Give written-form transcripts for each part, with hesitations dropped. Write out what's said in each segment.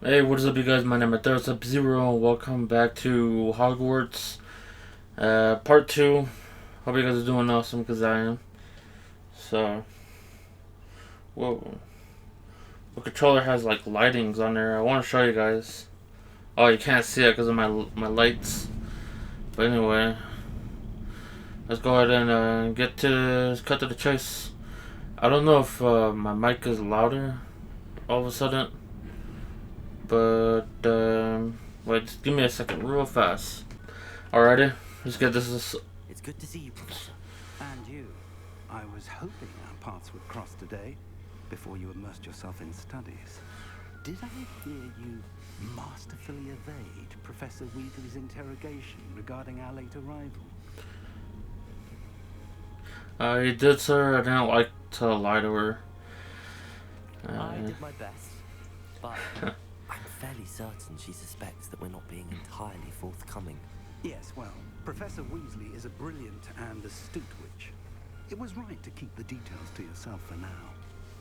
Hey, what is up, you guys? My name is Sub-Zero, and welcome back to Hogwarts, part 2. Hope you guys are doing awesome, because I am. So, whoa. The controller has, like, lightings on there. I want to show you guys. Oh, you can't see it because of my lights. But anyway, let's go ahead and cut to the chase. I don't know if my mic is louder all of a sudden, but, wait, just give me a second real fast. Alrighty, let's get this. It's good to see you, Professor. And you. I was hoping our paths would cross today, before you immersed yourself in studies. Did I hear you masterfully evade Professor Weasley's interrogation regarding our late arrival? You did, sir. I didn't like to lie to her. I did my best, but I'm fairly certain she suspects that we're not being entirely forthcoming. Yes, well, Professor Weasley is a brilliant and astute witch. It was right to keep the details to yourself for now.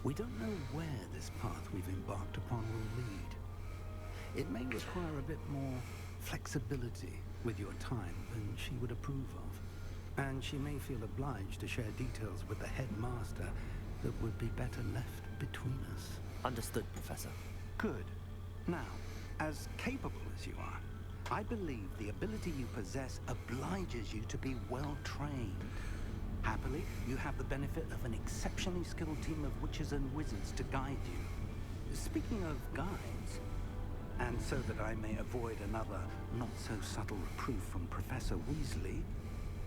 We don't know where this path we've embarked upon will lead. It may require a bit more flexibility with your time than she would approve of. And she may feel obliged to share details with the headmaster that would be better left between us. Understood, Professor. Good. Now, as capable as you are, I believe the ability you possess obliges you to be well trained. Happily, you have the benefit of an exceptionally skilled team of witches and wizards to guide you. Speaking of guides, and so that I may avoid another not-so-subtle reproof from Professor Weasley,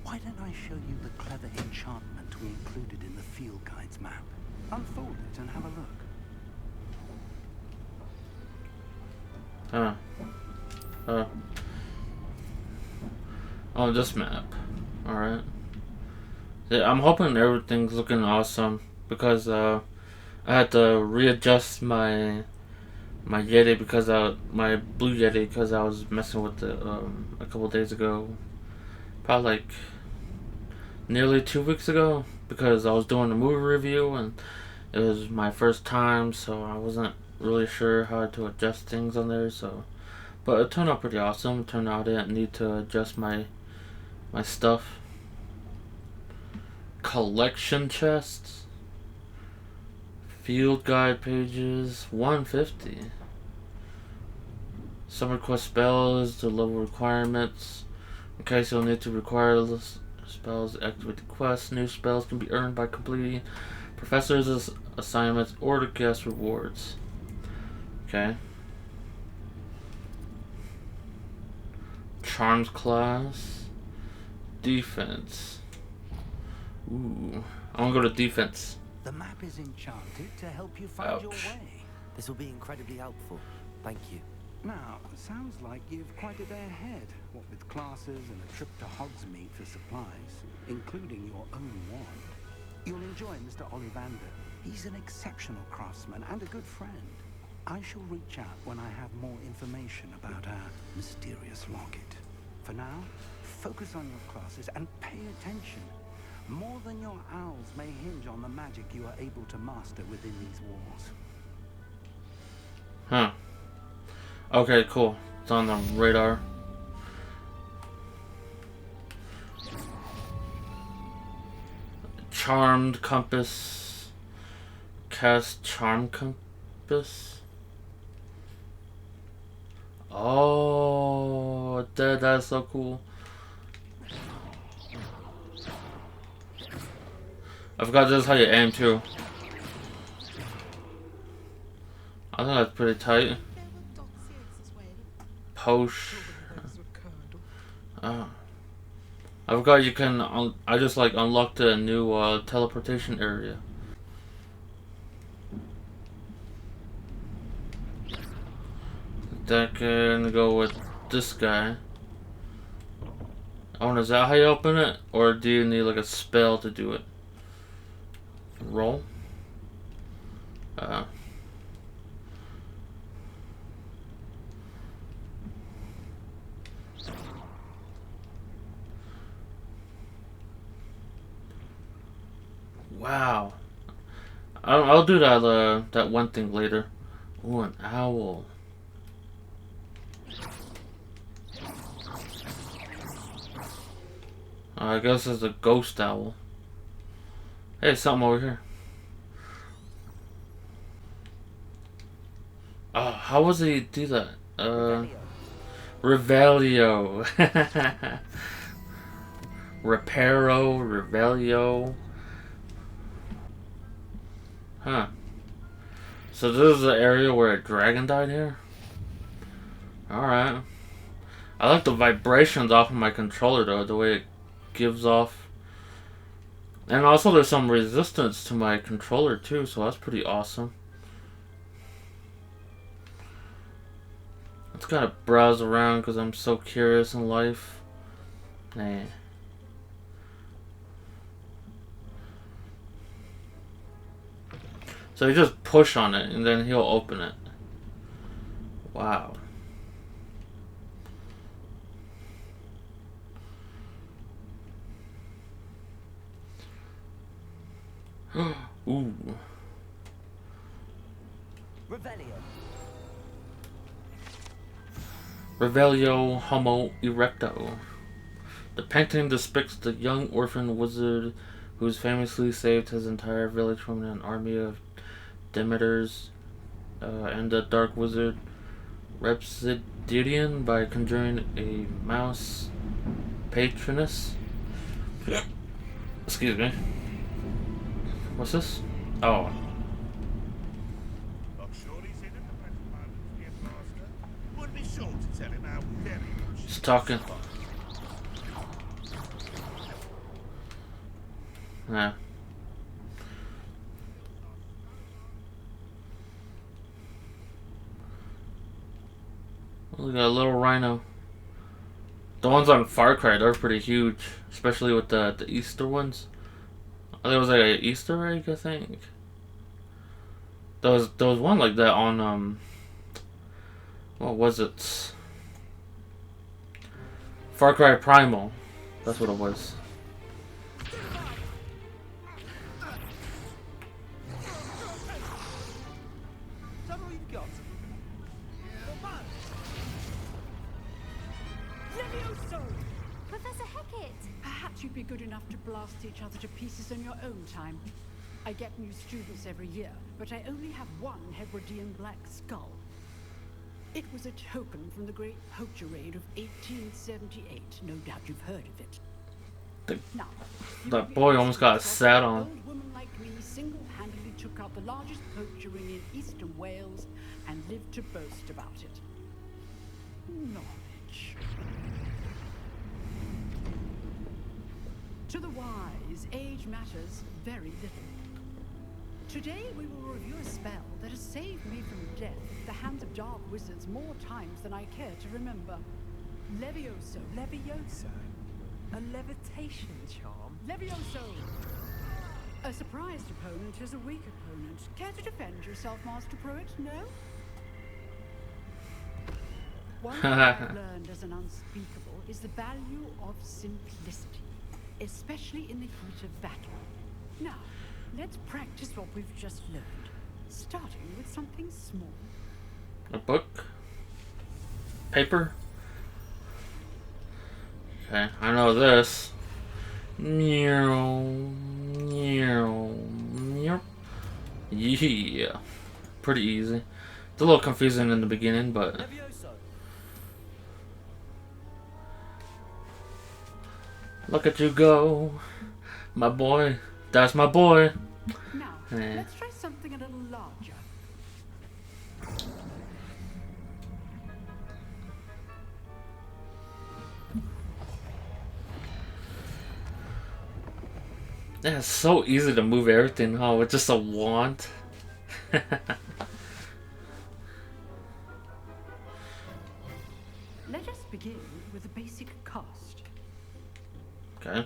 why don't I show you the clever enchantment we included in the field guide's map? Unfold it and have a look. On this map. Alright. Yeah, I'm hoping everything's looking awesome because I had to readjust my Yeti because my blue Yeti because I was messing with it a couple days ago, probably like nearly 2 weeks ago, because I was doing a movie review and it was my first time, so I wasn't really sure how to adjust things on there. So, but it turned out pretty awesome. It turned out I didn't need to adjust my stuff. Collection chests, field guide pages, 150. Some request spells, the level requirements. In case you'll need to require spells, activate the quest. New spells can be earned by completing professors' assignments or the guest rewards. Okay. Charms class. Defense. Ooh. I want to go to defense. The map is enchanted to help you find your way. This will be incredibly helpful. Thank you. Now, sounds like you've quite a day ahead, what with classes and a trip to Hogsmeade for supplies, including your own wand. You'll enjoy Mr. Ollivander. He's an exceptional craftsman and a good friend. I shall reach out when I have more information about our mysterious locket. For now, focus on your classes and pay attention. More than your owls may hinge on the magic you are able to master within these walls. Huh. Okay, cool. It's on the radar. Charmed compass. Cast charm compass. Oh, that's so cool. I forgot this is how you aim too. I think that's pretty tight. Posh. I forgot you can. I just like unlocked a new teleportation area. That can go with this guy. Oh, is that how you open it, or do you need like a spell to do it? Roll. Wow. I'll do that that one thing later. Ooh, an owl. I guess it's a ghost owl. Hey, something over here. Oh, how was he do that? Revelio. Reparo, Revelio. Huh. So this is the area where a dragon died here? Alright. I like the vibrations off of my controller though, the way it gives off. And also there's some resistance to my controller too, so that's pretty awesome. Let's kind of browse around because I'm so curious in life. Nah. So you just push on it and then he'll open it. Wow. Ooh. Revelio Homo Erecto. The painting depicts the young orphan wizard who famously saved his entire village from an army of Demeters and the dark wizard Repsidian by conjuring a mouse patroness. Excuse me. What's this? Oh. He's talking. Yeah. Look at a little rhino. The ones on Far Cry, they're pretty huge, especially with the Easter ones. There was like an Easter egg, I think. There was one like that on what was it? Far Cry Primal. That's what it was. You'd be good enough to blast each other to pieces in your own time. I get new students every year, but I only have one Hebridean black skull. It was a token from the Great Poacher Raid of 1878. No doubt you've heard of it. That boy almost got sat on. An old woman like me single-handedly took out the largest poacher ring in eastern Wales and lived to boast about it. Knowledge. To the wise, age matters very little. Today we will review a spell that has saved me from death at the hands of dark wizards more times than I care to remember. Levioso. Levioso? A levitation charm? Levioso! A surprised opponent is a weak opponent. Care to defend yourself, Master Pruitt? No? One thing I've learned as an unspeakable is the value of simplicity, especially in the heat of battle. Now, let's practice what we've just learned, starting with something small. A book? Paper? Okay, I know this. Meow, meow, meow. Yeah, pretty easy. It's a little confusing in the beginning, but look at you go, my boy. That's my boy. Now, let's try something a little larger. Yeah, it's so easy to move everything, huh? With just a wand. Let us begin with a basic cast. Okay.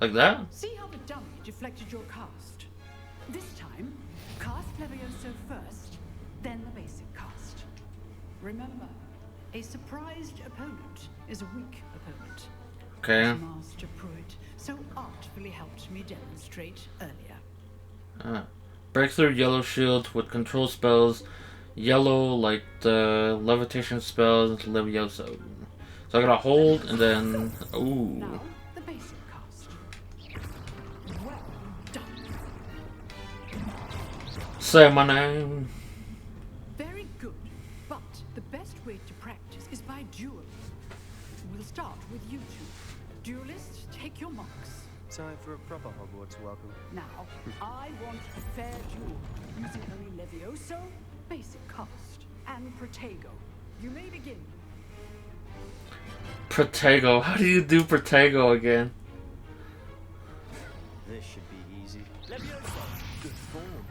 Like that? See how the dummy deflected your cast. This time, cast Levioso first, then the basic cast. Remember, a surprised opponent is a weak opponent. Okay. As Master Pruitt so artfully helped me demonstrate earlier. Break through yellow shield with control spells. yellow like the levitation spells Levioso. So I gotta hold and then ooh. Now, the basic cast. Well done. Say my name. Very good. But the best way to practice is by duels. We'll start with you two. Duelists, take your marks. Time for a proper Hogwarts welcome. Now, I want a fair duel, using only Levioso, basic cast, and Protego. You may begin. Protego. How do you do Protego again? This should be easy. Leviosa! Good form.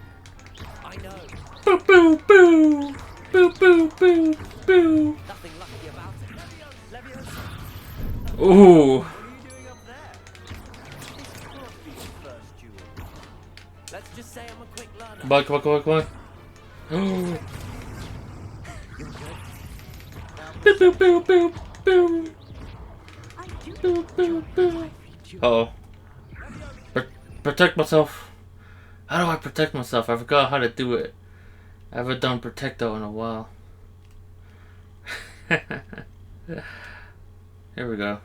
I know. Boo boo boo! Boo boo boo boo! Nothing lucky about it. Leviosa! Ooh. What are you doing up there? This can't be your first duel. Let's just say I'm a quick learner. Come on, come on, come on, come on. You're good. Boo boo boo boo boo! I do Boo boo boo! duel. Uh oh. Protect myself. How do I protect myself? I forgot how to do it. I haven't done Protecto in a while. Here we go.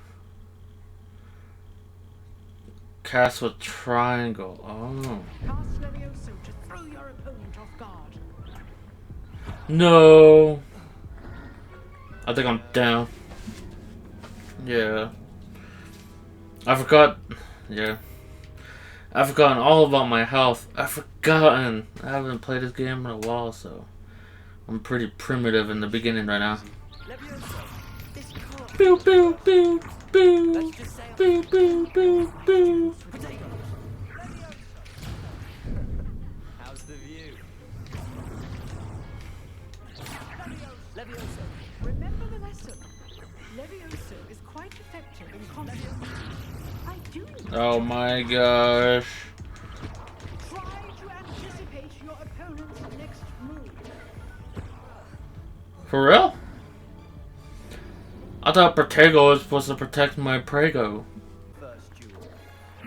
Cast with triangle. Oh. Cast Levioso to throw your opponent off guard. No. I think I'm down. Yeah. I forgot. Yeah. I've forgotten all about my health. I've forgotten. I haven't played this game in a while, so I'm pretty primitive in the beginning right now. Leviosa! This can't Boo boo boo boo Let's just say I'm boo boo boo boo. Protego! How's the view? Leviosa! Remember the lesson. Levioso is quite effective in combat. I do. Oh my gosh. Try to anticipate your opponent's next move. For real? I thought Protego was supposed to protect my Prego. First duel.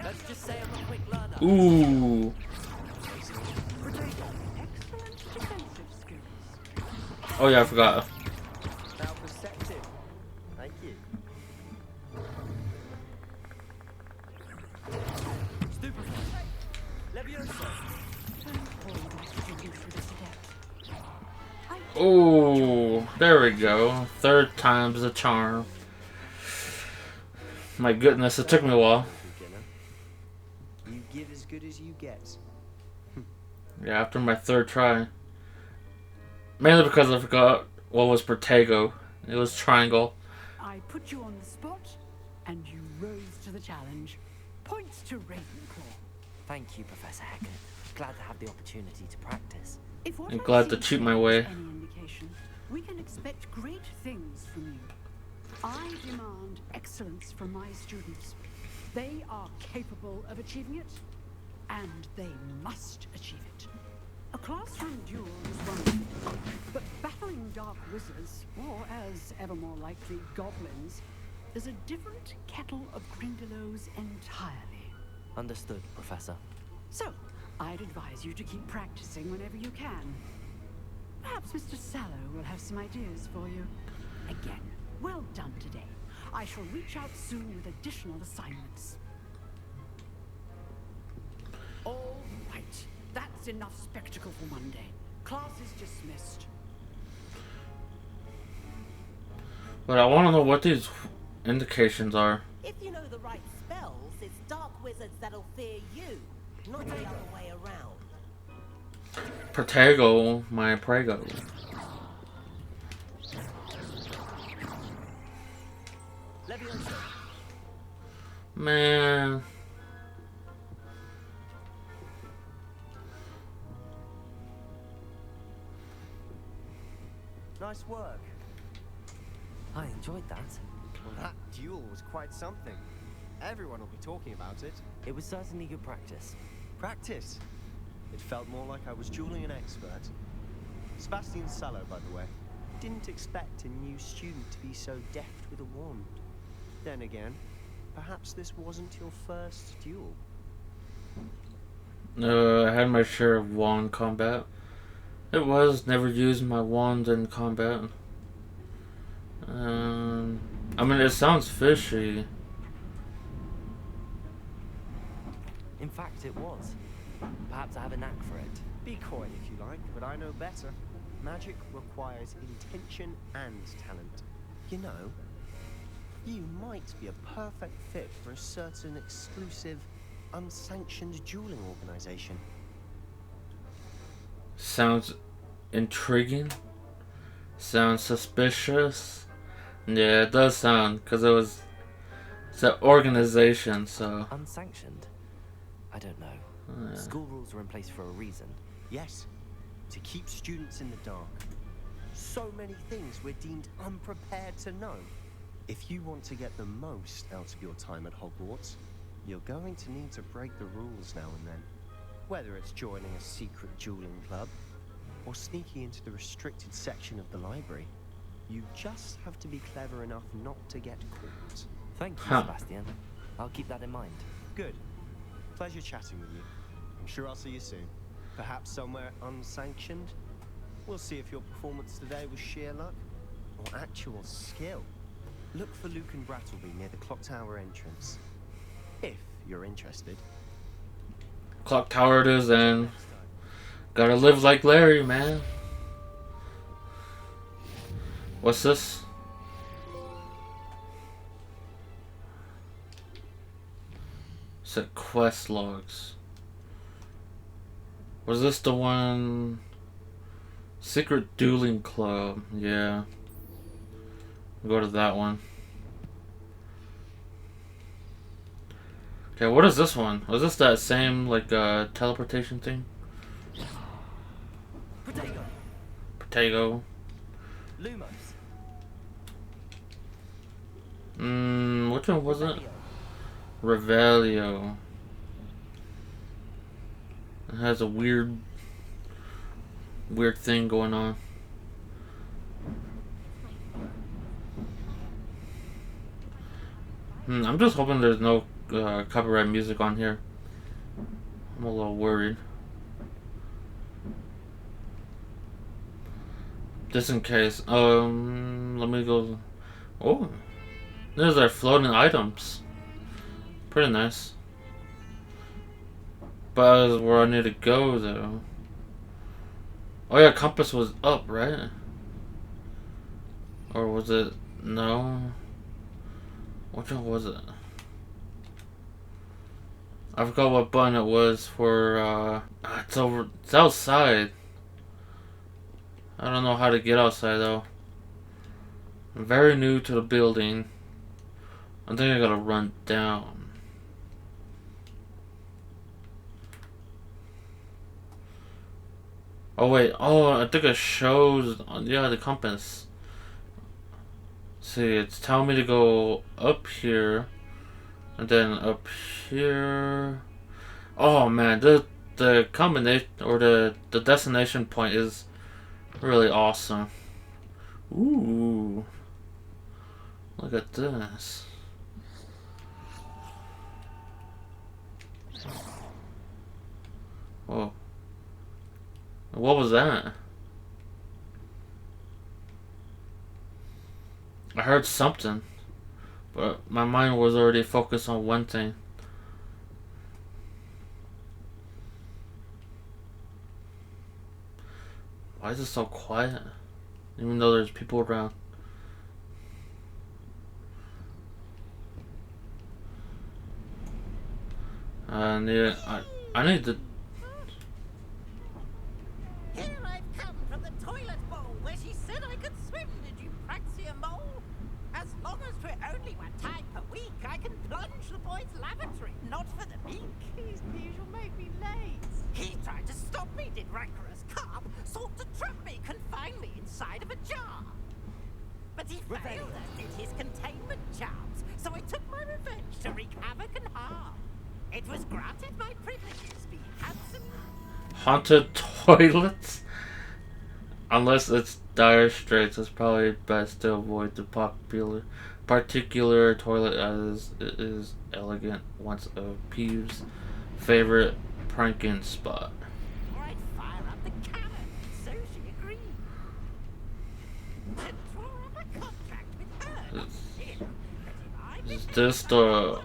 Let's just say I'm a quick learner. Ooh. Excellent defensive skills. Oh yeah, I forgot. How perceptive. Thank you. Stupefy! Leviosa! Ooh. There we go. Third time's the charm. My goodness, it took me a while. Beginner. You give as good as you get. Yeah, after my third try. Mainly because I forgot what was Protego. It was triangle. I put you on the spot, and you rose to the challenge. Points to Ravenclaw. Thank you, Professor Hackett. Glad to have the opportunity to practice. If what I'm I glad to see cheat my is way. any indication, we can expect great things from you. I demand excellence from my students. They are capable of achieving it, and they must achieve it. A classroom duel is wonderful, but battling dark wizards, or as ever more likely, goblins, is a different kettle of Grindylows entirely. Understood, Professor. So, I'd advise you to keep practicing whenever you can. Perhaps Mr. Sallow will have some ideas for you. Again, well done today. I shall reach out soon with additional assignments. All right. That's enough spectacle for Monday. Class is dismissed. But I want to know what these indications are. If you know the right spells, it's dark wizards that'll fear you, not the other way around. Protego, my Prego. Leviosa. Man. Nice work. I enjoyed that. Well, that duel was quite something. Everyone will be talking about it. It was certainly good practice. Practice. It felt more like I was dueling an expert. Sebastian Sallow, by the way. Didn't expect a new student to be so deft with a wand. Then again, perhaps this wasn't your first duel. I had my share of wand combat. It was never used my wand in combat. I mean, it sounds fishy. In fact, it was. Perhaps I have a knack for it. Be coy if you like, but I know better. Magic requires intention and talent. You know, you might be a perfect fit for a certain exclusive, unsanctioned dueling organization. Sounds intriguing. Sounds suspicious. Yeah, it does sound, because it's an organization, so. Unsanctioned? I don't know. School rules are in place for a reason. Yes, to keep students in the dark. So many things we're deemed unprepared to know. If you want to get the most out of your time at Hogwarts, you're going to need to break the rules now and then. Whether it's joining a secret dueling club, or sneaking into the restricted section of the library, you just have to be clever enough not to get caught. Thank you, Sebastian. I'll keep that in mind. Good. Pleasure chatting with you. I'm sure I'll see you soon. Perhaps somewhere unsanctioned. We'll see if your performance today was sheer luck or actual skill. Look for Luke and Brattleby near the clock tower entrance. If you're interested. Clock tower it is, and gotta live like Larry, man. What's this? Set quest logs. Was this the one? Secret Dueling Club. Yeah. Go to that one. Okay, what is this one? Was this that same, like, teleportation thing? Protego. Protego. Lumos. Which one was it? Revelio. It has a weird thing going on. I'm just hoping there's no copyright music on here. I'm a little worried. Just in case. Let me go. Oh, there's our floating items. Pretty nice. But that's where I need to go, though. Oh yeah, compass was up, right? Or was it? No. Which one was it? I forgot what button it was for, it's over, it's outside. I don't know how to get outside, though. I'm very new to the building. I think I gotta run down. Oh wait, oh, I think it shows, yeah, the compass. See, it's telling me to go up here, and then up here. Oh man, the combination, or the destination point is really awesome. Ooh, look at this. Whoa. What was that? I heard something, but my mind was already focused on one thing. Why is it so quiet? Even though there's people around. I need to. Here I've come from the toilet bowl where she said I could swim. Did you praxia mole? As long as we're only one time per week, I can plunge the boys' lavatory, not for the meek. Please, you'll make me late. He tried to stop me, did rancorous carp, sought to trap me, confine me inside of a jar. But he failed us in his containment charms, so I took my revenge to wreak havoc and harm. It was granted my privileges, be handsome. Haunted toilets? Unless it's dire straits, it's probably best to avoid the particular toilet, as it is elegant, once of Peeves' favorite pranking spot. Or I'd fire up the cannon. So this the...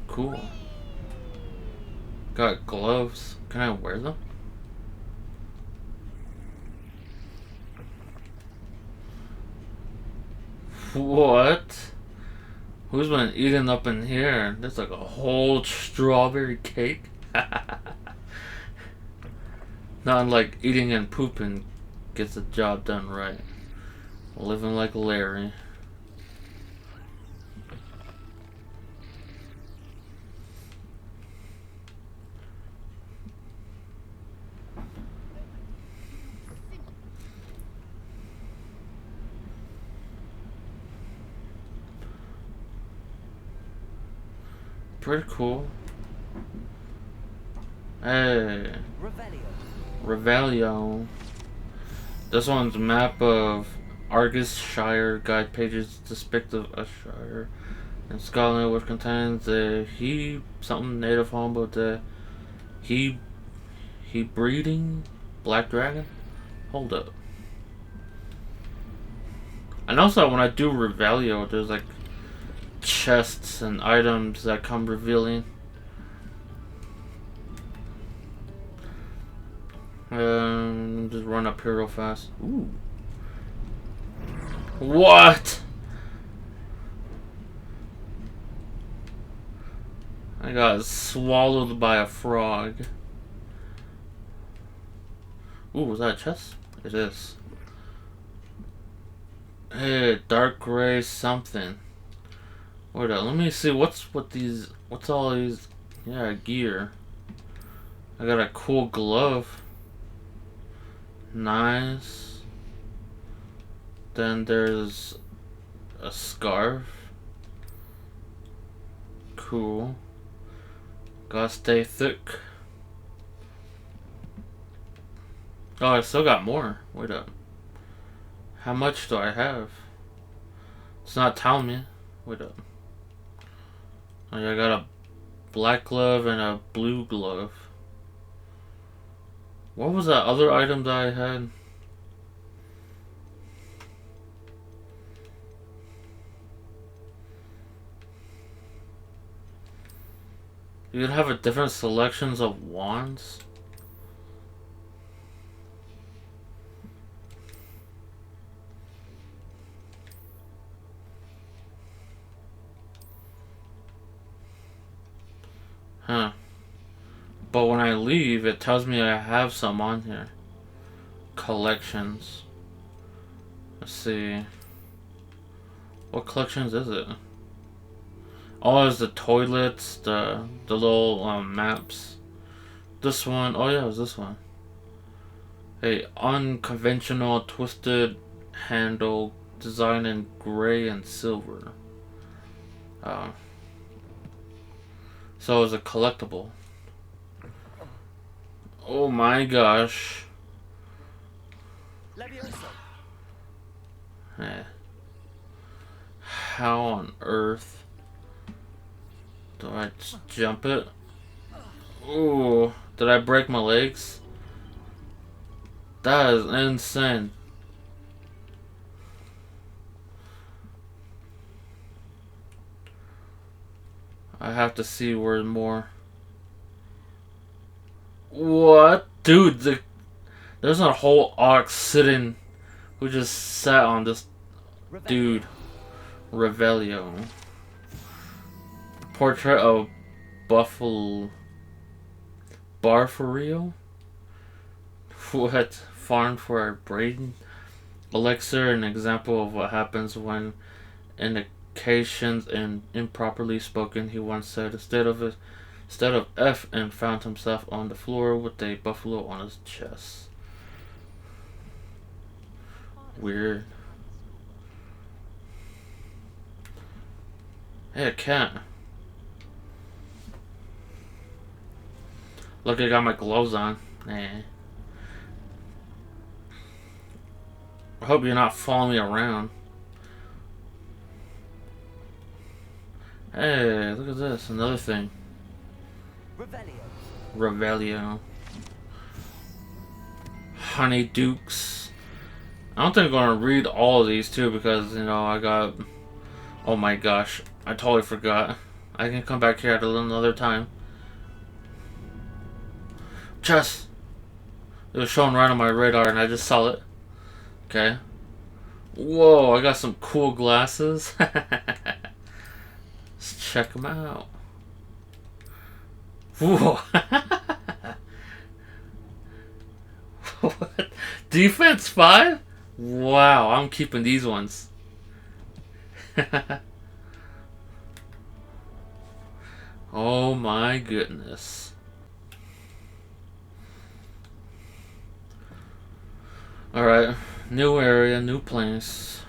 Cool. Got gloves. Can I wear them? What? Who's been eating up in here? There's like a whole strawberry cake. Not like eating and pooping gets the job done right. Living like Larry. Pretty cool. Hey. Revelio. This one's a map of Argus Shire guide pages depictive of Shire in Scotland, which contains the something native home, but the he breeding black dragon. Hold up. And also when I do Revelio, there's like chests and items that come revealing. Just run up here real fast. Ooh. What? I got swallowed by a frog. Ooh, was that a chest? It is. Hey, dark gray something. Wait up, let me see what's all these, yeah, gear. I got a cool glove. Nice. Then there's a scarf. Cool. Gotta stay thick. Oh, I still got more. Wait up. How much do I have? It's not telling me. Wait up. Oh, yeah, I got a black glove and a blue glove. What was that other item that I had? You could have a different selections of wands. Huh. But when I leave, it tells me I have some on here. Collections. Let's see. What collections is it? Oh, it's the toilets, the little maps. This one, oh yeah, it was this one. A unconventional twisted handle design in gray and silver. So it's a collectible. Oh my gosh. Eh. How on earth do I just jump it? Ooh, did I break my legs? That is insane. I have to see where more. What? Dude, there's a whole ox sitting who just sat on this dude. Revelio. Portrait of Buffalo Barfario? What? Farmed for a brain elixir, an example of what happens when indications and improperly spoken. He once said instead of F and found himself on the floor with a buffalo on his chest. Weird. Hey, a cat. Look, I got my gloves on. Nah. I hope you're not following me around. Hey, look at this. Another thing. Revelio. Honeydukes. I don't think I'm going to read all of these too because, you know, I got Oh my gosh, I totally forgot. I can come back here at another time. Chest! It was showing right on my radar and I just saw it. Okay. Whoa, I got some cool glasses. Let's check them out. Whoa. What? Defense 5? Wow, I'm keeping these ones. Oh my goodness. Alright, new area, new place.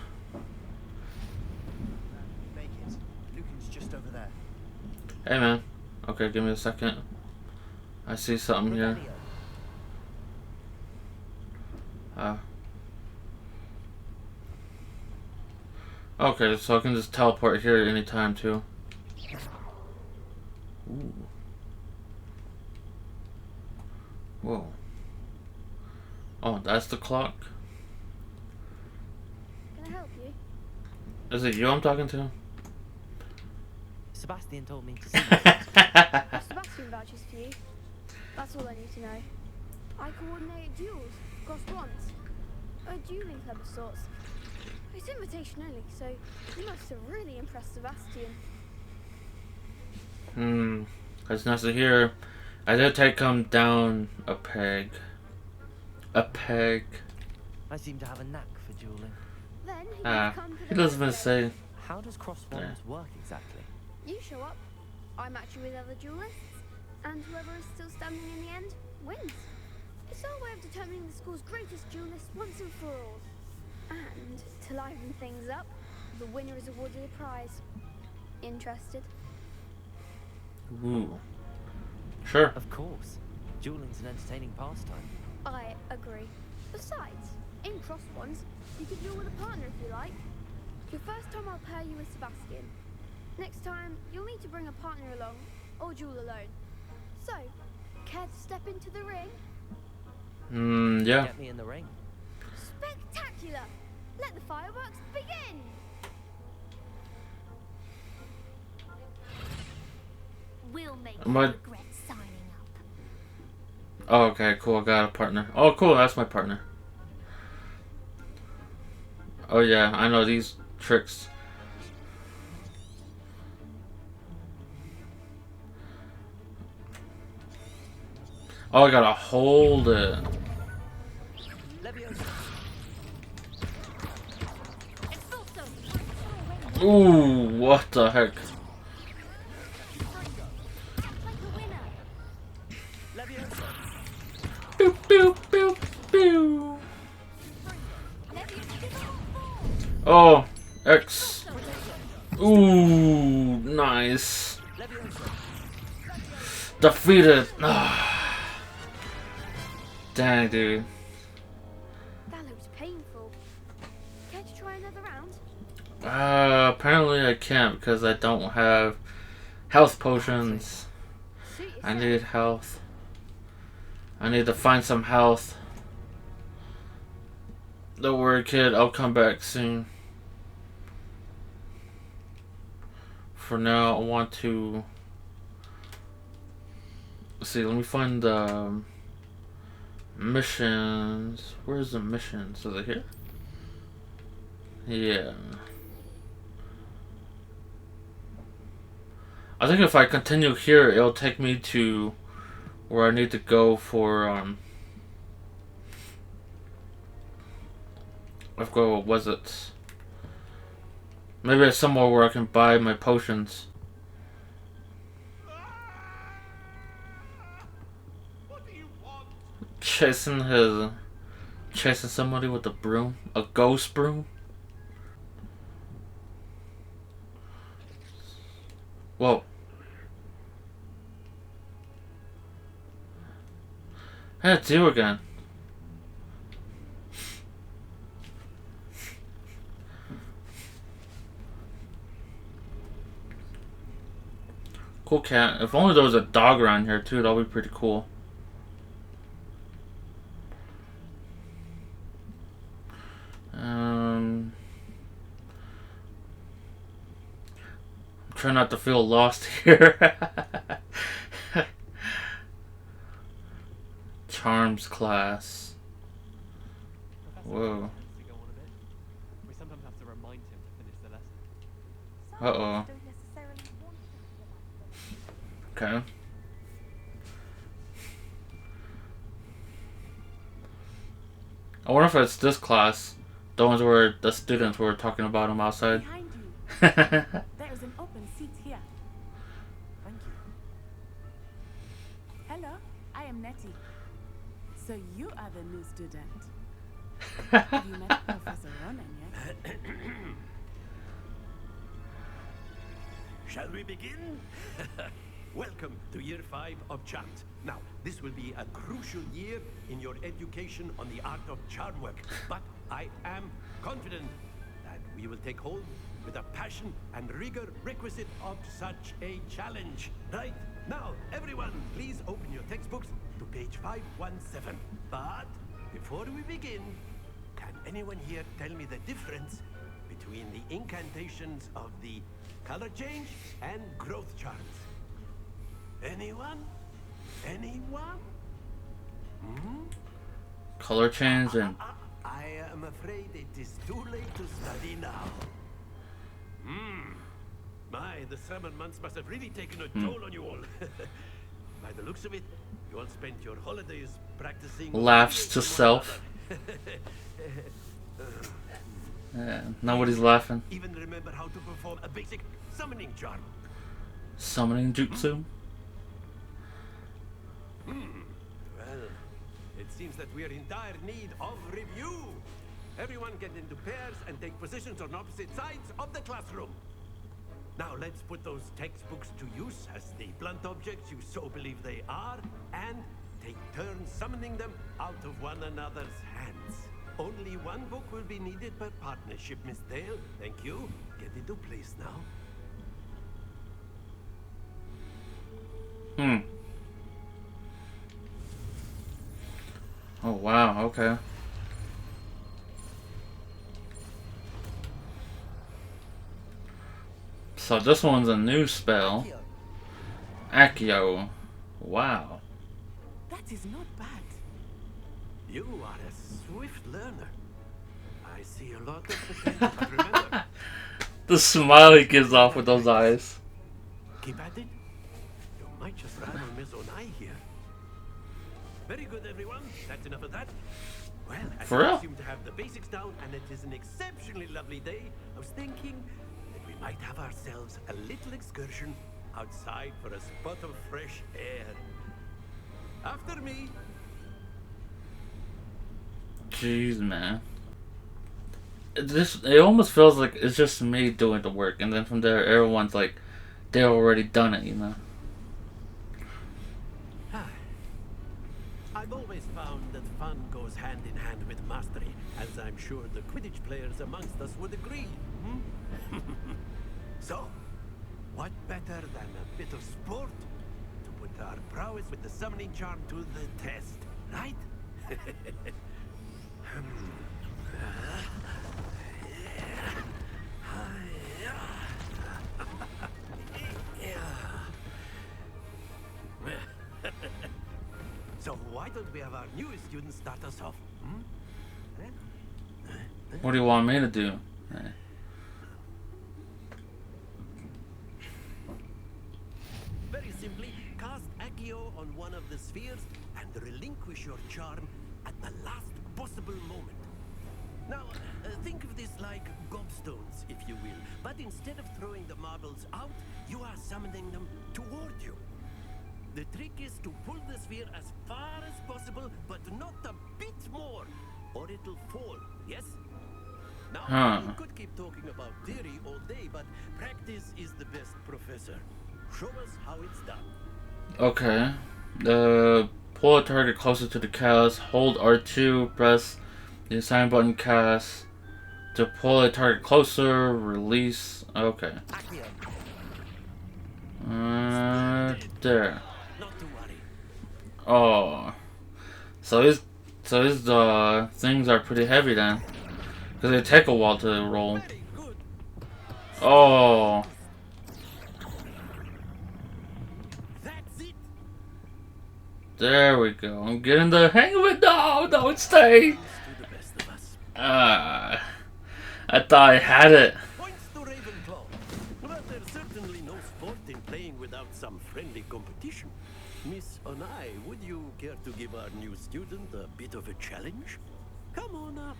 Make it. Lucan's just over there. Hey man. Okay, give me a second. I see something here. Okay, so I can just teleport here at any time too. Ooh. Whoa. Oh, that's the clock? Can I help you? Is it you I'm talking to? Sebastian told me to see you. Sebastian vouches for you. That's all I need to know. I coordinate duels, crossed wands. A dueling club of sorts. It's invitation only, so you must have really impressed Sebastian. That's nice to hear. I did take him down a peg. A peg. I seem to have a knack for dueling. Then he He doesn't even say. How does cross wands work exactly? You show up, I match you with other duelists, and whoever is still standing in the end wins. It's our way of determining the school's greatest duelist once and for all. And to liven things up, the winner is awarded a prize. Interested? Ooh. Sure. Of course. Dueling's an entertaining pastime. I agree. Besides, in cross ones, you can duel with a partner if you like. Your first time I'll pair you with Sebastian. Next time, you'll need to bring a partner along, or duel alone. So, care to step into the ring? Yeah. Get me in the ring. Spectacular! Let the fireworks begin! We'll make you regret signing up. Oh, okay, cool. I got a partner. Oh, cool. That's my partner. Oh, yeah. I know these tricks. Oh, I gotta hold it. Ooh, what the heck? Boop, boop, boop, boop. Oh, X. Ooh, nice. Defeated. Dang, dude. That looks painful. Care to try another round? Apparently I can't because I don't have health potions. I need health. I need to find some health. Don't worry, kid. I'll come back soon. For now, I want to... Let's see, let me find the missions. Where's the missions? Is it here? Yeah. I think if I continue here, it'll take me to where I need to go for, I forgot what was it. Maybe it's somewhere where I can buy my potions. What do you want? Chasing somebody with a broom? A ghost broom? Whoa. Hey, it's you again. Cool cat. If only there was a dog around here too, that would be pretty cool. try not to feel lost here. Charms class. Whoa. We sometimes have to remind him to finish the lesson. Uh-oh. Okay. I wonder if it's this class. The ones where the students were talking about him outside. Behind you. There is an open seat here. Thank you. Hello, I am Nettie. So you are the new student. Have you met Professor Ronan yet? Shall we begin? Welcome to year 5 of charms. Now, this will be a crucial year in your education on the art of charm work. But I am confident that we will take hold with a passion and rigor requisite of such a challenge. Right? Now, everyone, please open your textbooks to page 517. But before we begin, can anyone here tell me the difference between the incantations of the color change and growth charms? Anyone? Anyone? Color change and I am afraid it is too late to study now. My, the summer months must have really taken a toll on you all. By the looks of it, you all spent your holidays practicing. laughs to self. Yeah, nobody's laughing. Even remember how to perform a basic summoning charm. Summoning jutsu. Well, it seems that we are in dire need of review. Everyone get into pairs and take positions on opposite sides of the classroom. Now let's put those textbooks to use as the blunt objects you so believe they are, and take turns summoning them out of one another's hands. Only one book will be needed per partnership, Miss Dale. Thank you. Get into place now. Oh wow, okay. So this one's a new spell. Accio. Wow. That is not bad. You are a swift learner. I see a lot of potential, but remember, The smile he gives off with those eyes. keep at it. You might just rival Miss Onai here. Very good, everyone. That's enough of that. Well, as For we real? seem to have the basics down, and it is an exceptionally lovely day, I was thinking that we might have ourselves a little excursion outside for a spot of fresh air. After me. Jeez, man. It almost feels like it's just me doing the work, and then from there, everyone's like, they're already done it, you know? I've always found that fun goes hand in hand with mastery, as I'm sure the Quidditch players amongst us would agree. So, what better than a bit of sport to put our prowess with the summoning charm to the test, right? So why don't we have our newest student start us off? What do you want me to do? Very simply, cast Accio on one of the spheres and relinquish your charm at the last possible moment. Now, think of this like gobstones, if you will. But instead of throwing the marbles out, you are summoning them toward you. The trick is to pull the sphere as far as possible, but not a bit more, or it'll fall, yes? Now, we could keep talking about theory all day, but practice is the best professor. Show us how it's done. Okay. Pull a target closer to the cast. Hold R2. Press the assign button cast. To pull a target closer. Release. Okay. There. Not to worry. Oh. So his things are pretty heavy then. Because they take a while to roll. Very good. Oh. There we go. I'm getting the hang of it. No, don't stay. To the best of us. I thought I had it. Points to Ravenclaw. Well, there's certainly no sport in playing without some friendly competition. Miss Onai, would you care to give our new student a bit of a challenge? Come on up.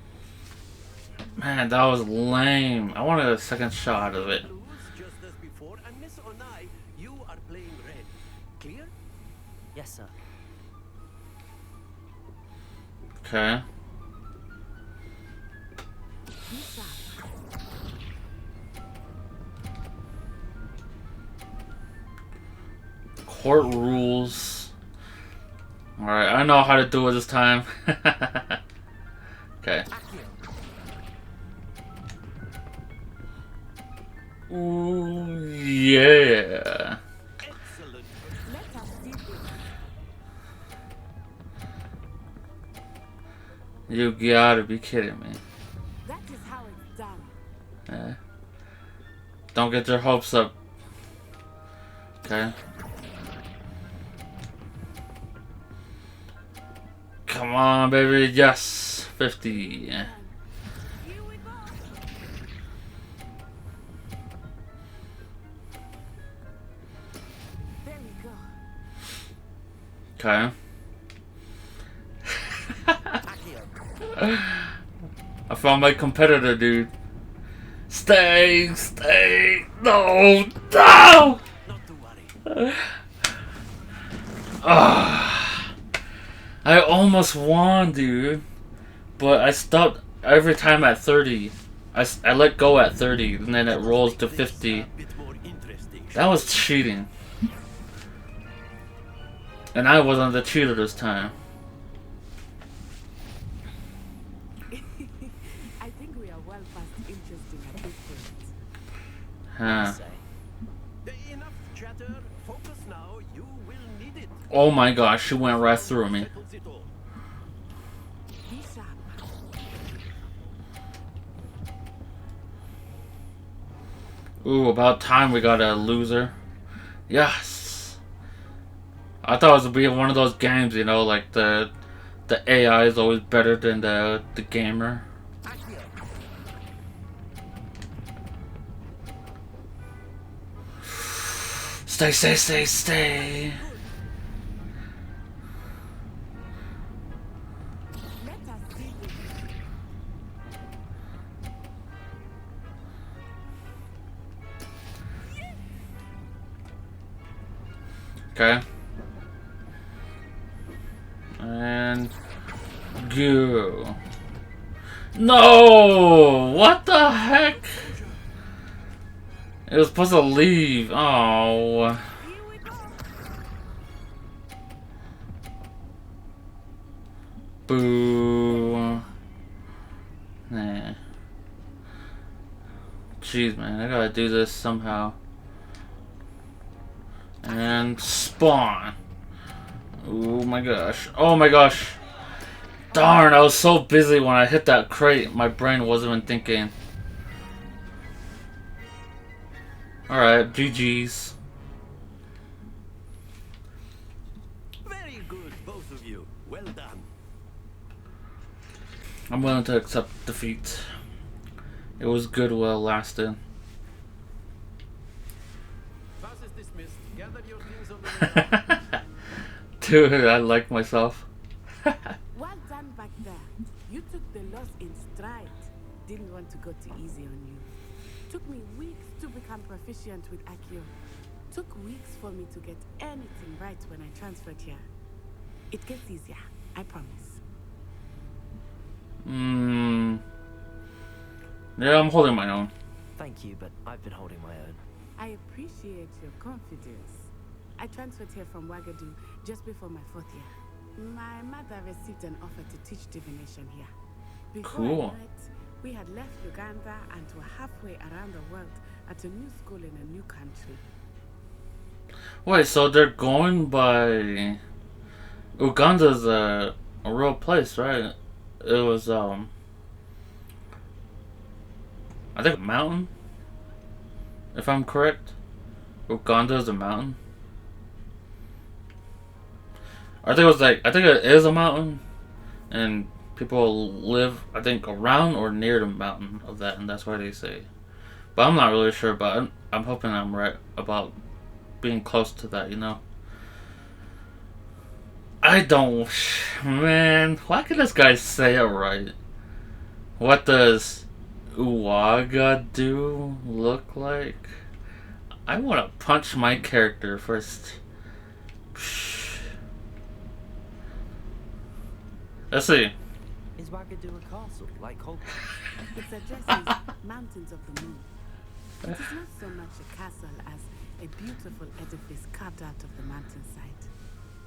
Man, that was lame. I wanted a second shot of it. Blues, just as before, and Miss Onai, you are playing red. Clear? Yes, sir. Okay. Court rules. Alright, I know how to do it this time. Okay. Ooh, yeah. Excellent. Let us see this. You gotta be kidding me. That is how it's done. Don't get your hopes up. Okay. Come on, baby. Yes. 50. Here we go. There we go. Okay. I found my competitor, dude. Stay. No. Not to worry. I almost won, dude. But I stopped every time at 30. I let go at 30, and then it rolls to 50. A bit more interesting. That was cheating. And I wasn't the cheater this time. I think we are well past interesting at this point. Huh. Enough chatter. Focus now. You will need it. Oh my gosh, she went right through me. Settles it all. Be sharp. Ooh, about time we got a loser. Yes. I thought it was gonna be one of those games, you know, like the AI is always better than the gamer. Stay. Let us see this. Okay. And go. No! What the heck? It was supposed to leave. Oh. Here we go. Boo. Nah. Jeez, man. I gotta do this somehow. And spawn. Oh my gosh. Oh my gosh. Darn, I was so busy when I hit that crate, my brain wasn't even thinking. Alright, GG's. Very good, both of you. Well done. I'm willing to accept defeat. It was good while it lasted. Class is dismissed. Gather your things on the way out. Dude, I like myself. Well done back there. You took the loss in stride. Didn't want to go too easy on you. Took me weeks to become proficient with Accio. Took weeks for me to get anything right when I transferred here. It gets easier, I promise. Yeah, I'm holding my own. Thank you, but I've been holding my own. I appreciate your confidence. I transferred here from Wagadu just before my 4th year. My mother received an offer to teach divination here. Before I Cool. knew it, we had left Uganda and were halfway around the world at a new school in a new country. Wait, so they're going by... Uganda's a real place, right? It was, I think a mountain? If I'm correct. Uganda is a mountain? I think it was like, I think it is a mountain, and people live, I think, around or near the mountain of that, and that's why they say. But I'm not really sure, but I'm hoping I'm right about being close to that, you know? I don't... Man, why can this guy say it right? What does Uwaga do look like? I want to punch my character first. Let's see. Is Wagadu a castle, like Hogwarts? It addresses mountains of the moon. It is not so much a castle as a beautiful edifice carved out of the mountainside.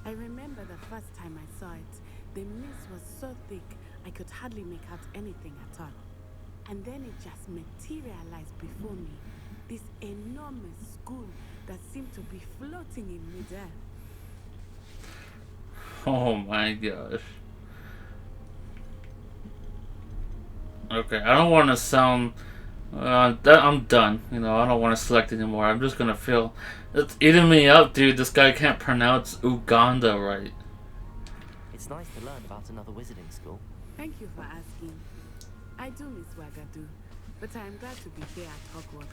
I remember the first time I saw it, the mist was so thick I could hardly make out anything at all. And then it just materialized before me, this enormous school that seemed to be floating in midair. Oh my gosh. Okay, I don't want to sound... I'm done. You know, I don't want to select anymore. I'm just gonna feel... It's eating me up, dude. This guy can't pronounce Uganda right. It's nice to learn about another wizarding school. Thank you for asking. I do miss Wagadu, but I am glad to be here at Hogwarts.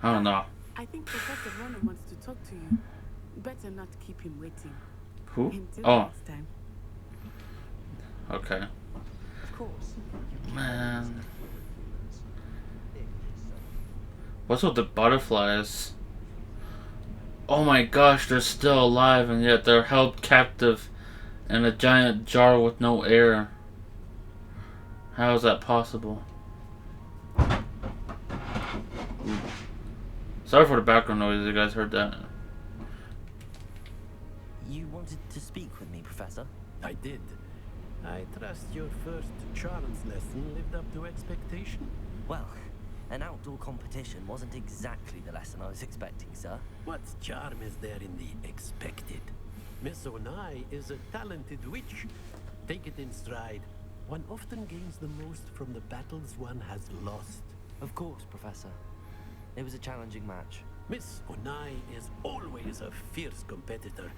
I don't know. I think Professor Ronan wants to talk to you. Better not keep him waiting. Who? Until next time. Okay. Of course. Man. What's with the butterflies? Oh my gosh, they're still alive and yet they're held captive in a giant jar with no air. How is that possible? Sorry for the background noise, you guys heard that. You wanted to speak with me, Professor? I did. I trust your first charms lesson lived up to expectation. Well, an outdoor competition wasn't exactly the lesson I was expecting, sir. What charm is there in the expected? Miss Onai is a talented witch. Take it in stride. One often gains the most from the battles one has lost. Of course, Professor. It was a challenging match. Miss Onai is always a fierce competitor,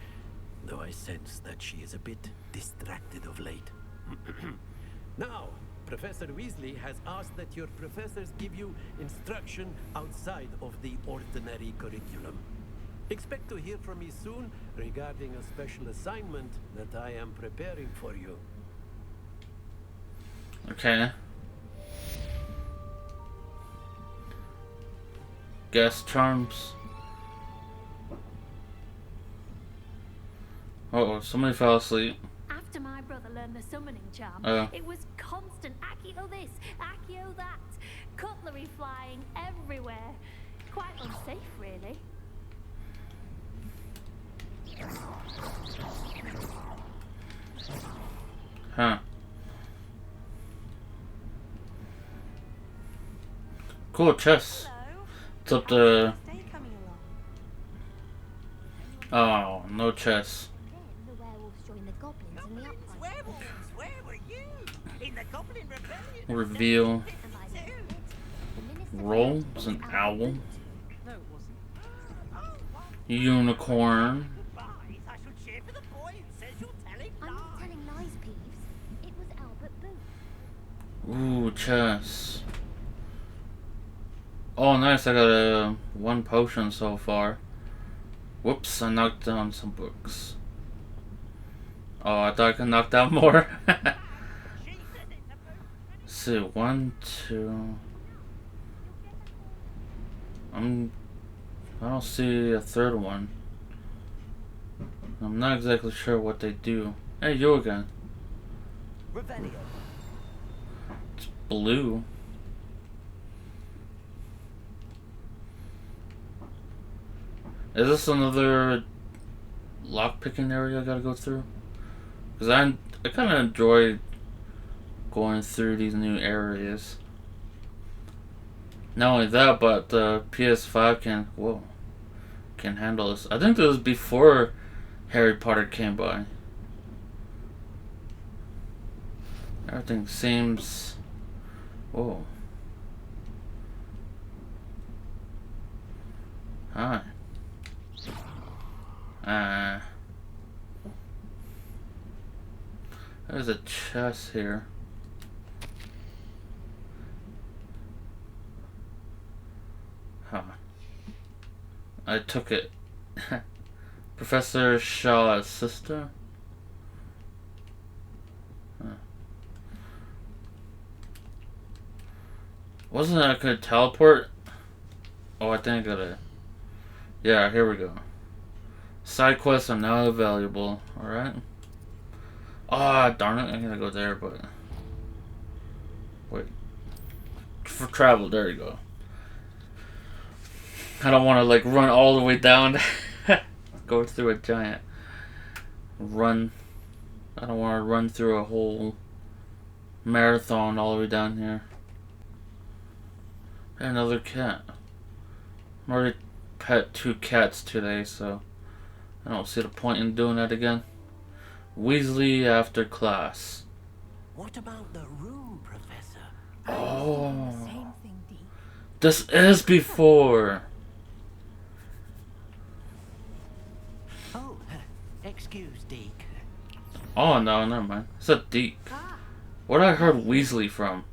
though I sense that she is a bit distracted of late. Now, Professor Weasley has asked that your professors give you instruction outside of the ordinary curriculum. Expect to hear from me soon regarding a special assignment that I am preparing for you. Okay. Guest charms. Uh-oh, somebody fell asleep. After my brother learned the summoning charm, it was constant Accio this, Accio that, cutlery flying everywhere. Quite unsafe, really. Huh. Cool chest. It's up to... Oh, no chest. Then the werewolves joined the goblins in the uprising. Werewolves, where were you? In the Goblin Rebellion? Reveal. And by the end of it, the minister Roll. was It's an out owl. boot. No, it wasn't. Unicorn. Lies. I should cheer for the boy who says you're telling I'm not lies. telling lies, Peeves. It was Albert Booth. Ooh, chest. Oh, nice. I got one potion so far. Whoops, I knocked down some books. Oh, I thought I could knock down more. Let's see, 1, 2. I don't see a third one. I'm not exactly sure what they do. Hey, you again. Revelio. It's blue. Is this another lockpicking area I gotta go through? Because I kind of enjoy going through these new areas. Not only that, but the PS5 can handle this. I think this was before Harry Potter came by. Everything seems... Whoa. Hi. There's a chest here. Huh. I took it. Professor Shaw's sister? Huh. Wasn't I could teleport? Oh, I think I gotta... Yeah, here we go. Side quests are now available. Alright. Ah, darn it. I'm gonna go there, but... Wait. For travel, there you go. I don't want to, like, run all the way down. Go through a giant... Run. I don't want to run through a whole... marathon all the way down here. Another cat. I'm already pet 2 cats today, so... I don't see the point in doing that again. Weasley after class. What about the room, Professor? Oh. Same thing, Dee. This is before. Oh, excuse, Deke. Oh no, never mind. It's a Deke. Where did I heard Weasley from?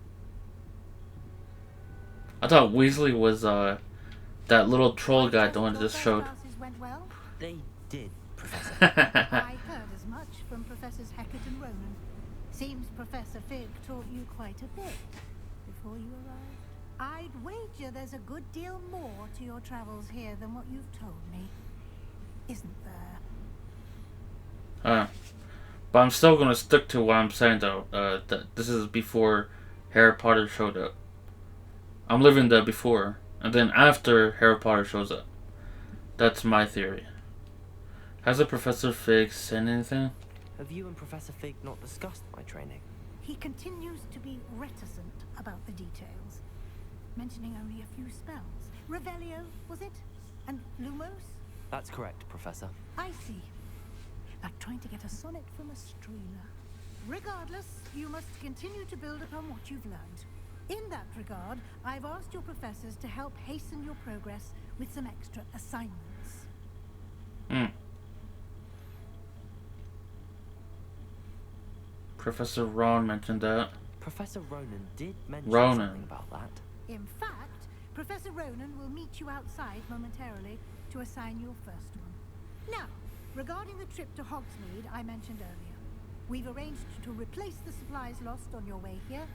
I thought Weasley was that little troll guy, the one that just showed. Went well? They did, Professor. I heard as much from Professors Hackett and Ronan. Seems Professor Fig taught you quite a bit before you arrived. I'd wager there's a good deal more to your travels here than what you've told me. Isn't there? But I'm still gonna stick to what I'm saying though. That this is before Harry Potter showed up. I'm living the before, and then after Harry Potter shows up. That's my theory. Hasn't Professor Fig said anything? Have you and Professor Fig not discussed my training? He continues to be reticent about the details, mentioning only a few spells. Revelio, was it? And Lumos? That's correct, Professor. I see. Like trying to get a sonnet from a streamer. Regardless, you must continue to build upon what you've learned. In that regard, I've asked your professors to help hasten your progress with some extra assignments. Professor Ron mentioned that. Professor Ronan did mention Ronan. something about that. In fact, Professor Ronan will meet you outside momentarily to assign your first one. Now, regarding the trip to Hogsmeade I mentioned earlier, we've arranged to replace the supplies lost on your way here,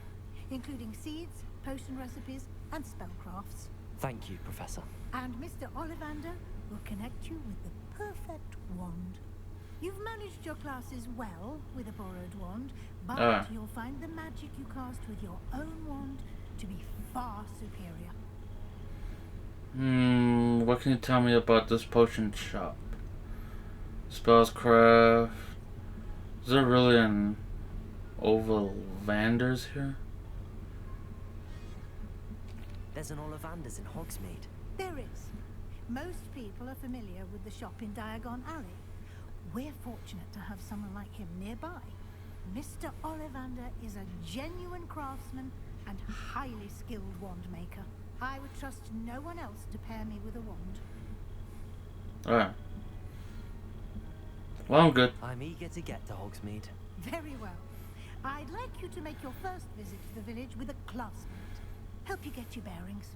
including seeds, potion recipes, and spellcrafts. Thank you, Professor. And Mr. Ollivander will connect you with the perfect wand. You've managed your classes well with a borrowed wand, but you'll find the magic you cast with your own wand to be far superior. What can you tell me about this potion shop? Spellscraft. Is there really an Ollivander's here? There's an Ollivander's in Hogsmeade. There is. Most people are familiar with the shop in Diagon Alley. We're fortunate to have someone like him nearby. Mr. Ollivander is a genuine craftsman and highly skilled wand maker. I would trust no one else to pair me with a wand. Alright. Well, I'm good. I'm eager to get to Hogsmeade. Very well. I'd like you to make your first visit to the village with a classmate. Help you get your bearings.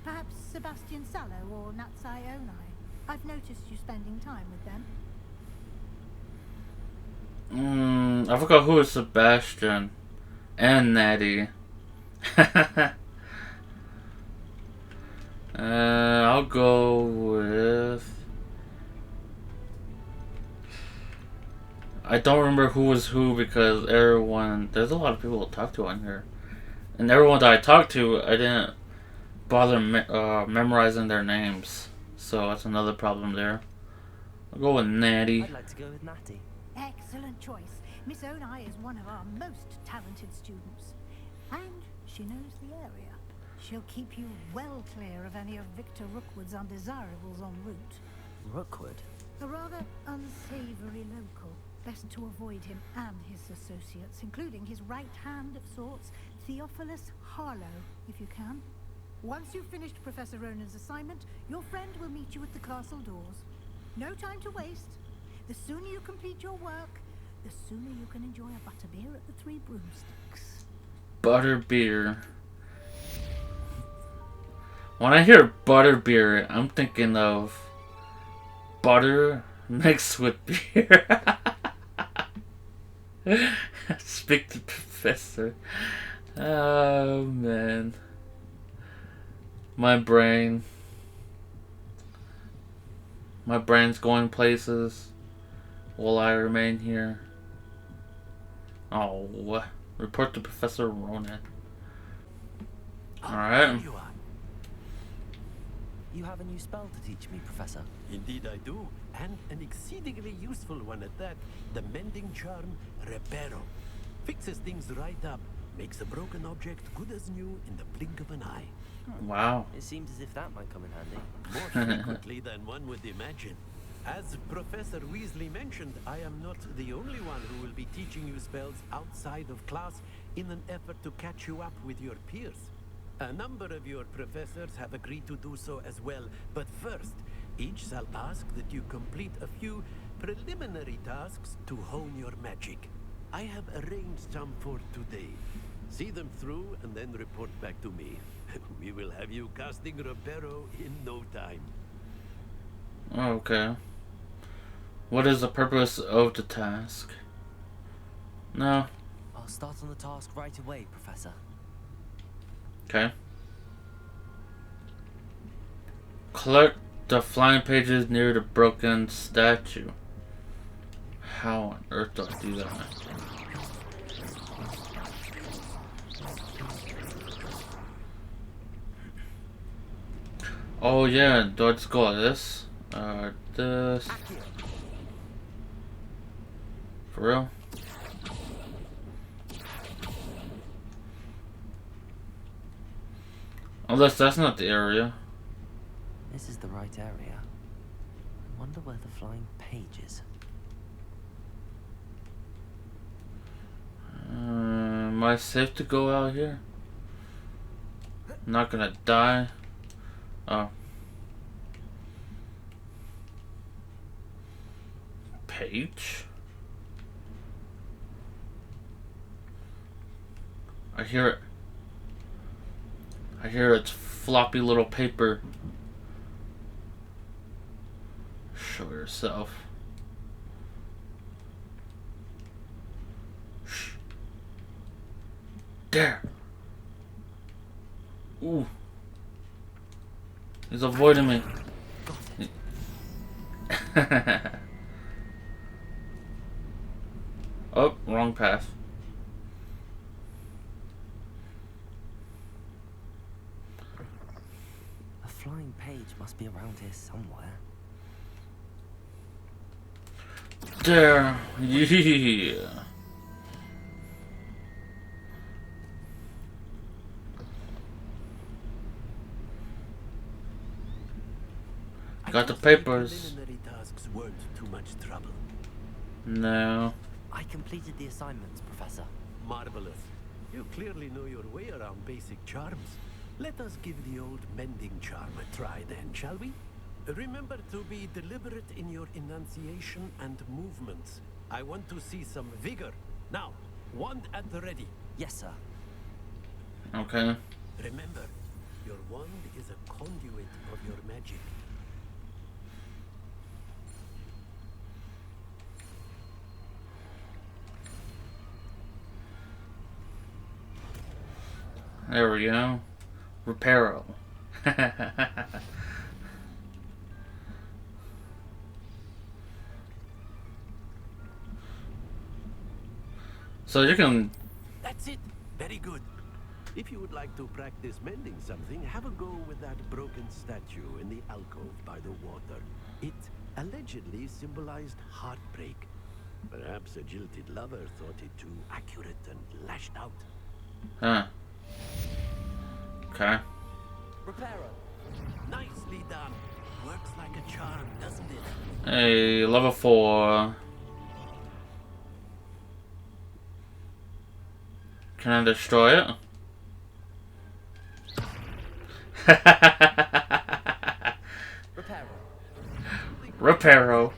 Perhaps Sebastian Sallow or Natsai Onai. I've noticed you spending time with them. I forgot who is Sebastian and Natty. I'll go with... I don't remember who was who because everyone... There's a lot of people to talk to on here. And everyone that I talked to, I didn't bother memorizing their names. So that's another problem there. I'll go with Natty. I'd like to go with Natty. Excellent choice. Miss Onai is one of our most talented students. And she knows the area. She'll keep you well clear of any of Victor Rookwood's undesirables en route. Rookwood? A rather unsavory local. Best to avoid him and his associates, including his right hand of sorts, Theophilus Harlow, if you can. Once you've finished Professor Ronan's assignment, your friend will meet you at the castle doors. No time to waste. The sooner you complete your work, the sooner you can enjoy a butterbeer at the Three Broomsticks. Butterbeer. When I hear butterbeer, I'm thinking of butter mixed with beer. Speak to Professor. Oh man. My brain's going places. Will I remain here? Oh, report to Professor Ronan. Alright. You have a new spell to teach me, Professor. Indeed I do, and an exceedingly useful one at that. The mending charm, Reparo. Fixes things right up, makes a broken object good as new in the blink of an eye. Wow. It seems as if that might come in handy. More frequently than one would imagine. As Professor Weasley mentioned, I am not the only one who will be teaching you spells outside of class in an effort to catch you up with your peers. A number of your professors have agreed to do so as well, but first, each shall ask that you complete a few preliminary tasks to hone your magic. I have arranged some for today. See them through and then report back to me. We will have you casting Reparo in no time. Okay. What is the purpose of the task? No. I'll start on the task right away, Professor. Okay. Collect the flying pages near the broken statue. How on earth do I do that? Oh yeah, do I just go like this? This. For real? Unless that's not the area. This is the right area. I wonder where the flying page is. Am I safe to go out here? I'm not gonna die. Oh. Page? I hear it. I hear its floppy little paper. Show yourself. Shh. There. Ooh. He's avoiding me. Oh, wrong path. A flying page must be around here somewhere. There. Yeah. Got the papers. Preliminary tasks weren't too much trouble. No. I completed the assignments, Professor. Marvelous. You clearly know your way around basic charms. Let us give the old mending charm a try then, shall we? Remember to be deliberate in your enunciation and movements. I want to see some vigor. Now, wand at the ready. Yes, sir. Okay. Remember, your wand is a conduit of your magic. There we go. Reparo. So you can... That's it. Very good. If you would like to practice mending something, have a go with that broken statue in the alcove by the water. It allegedly symbolized heartbreak. Perhaps a jilted lover thought it too accurate and lashed out. Huh. Okay. Reparo. Nicely done. Works like a charm, doesn't it? Hey, level 4. Can I destroy it? Reparo. Reparo.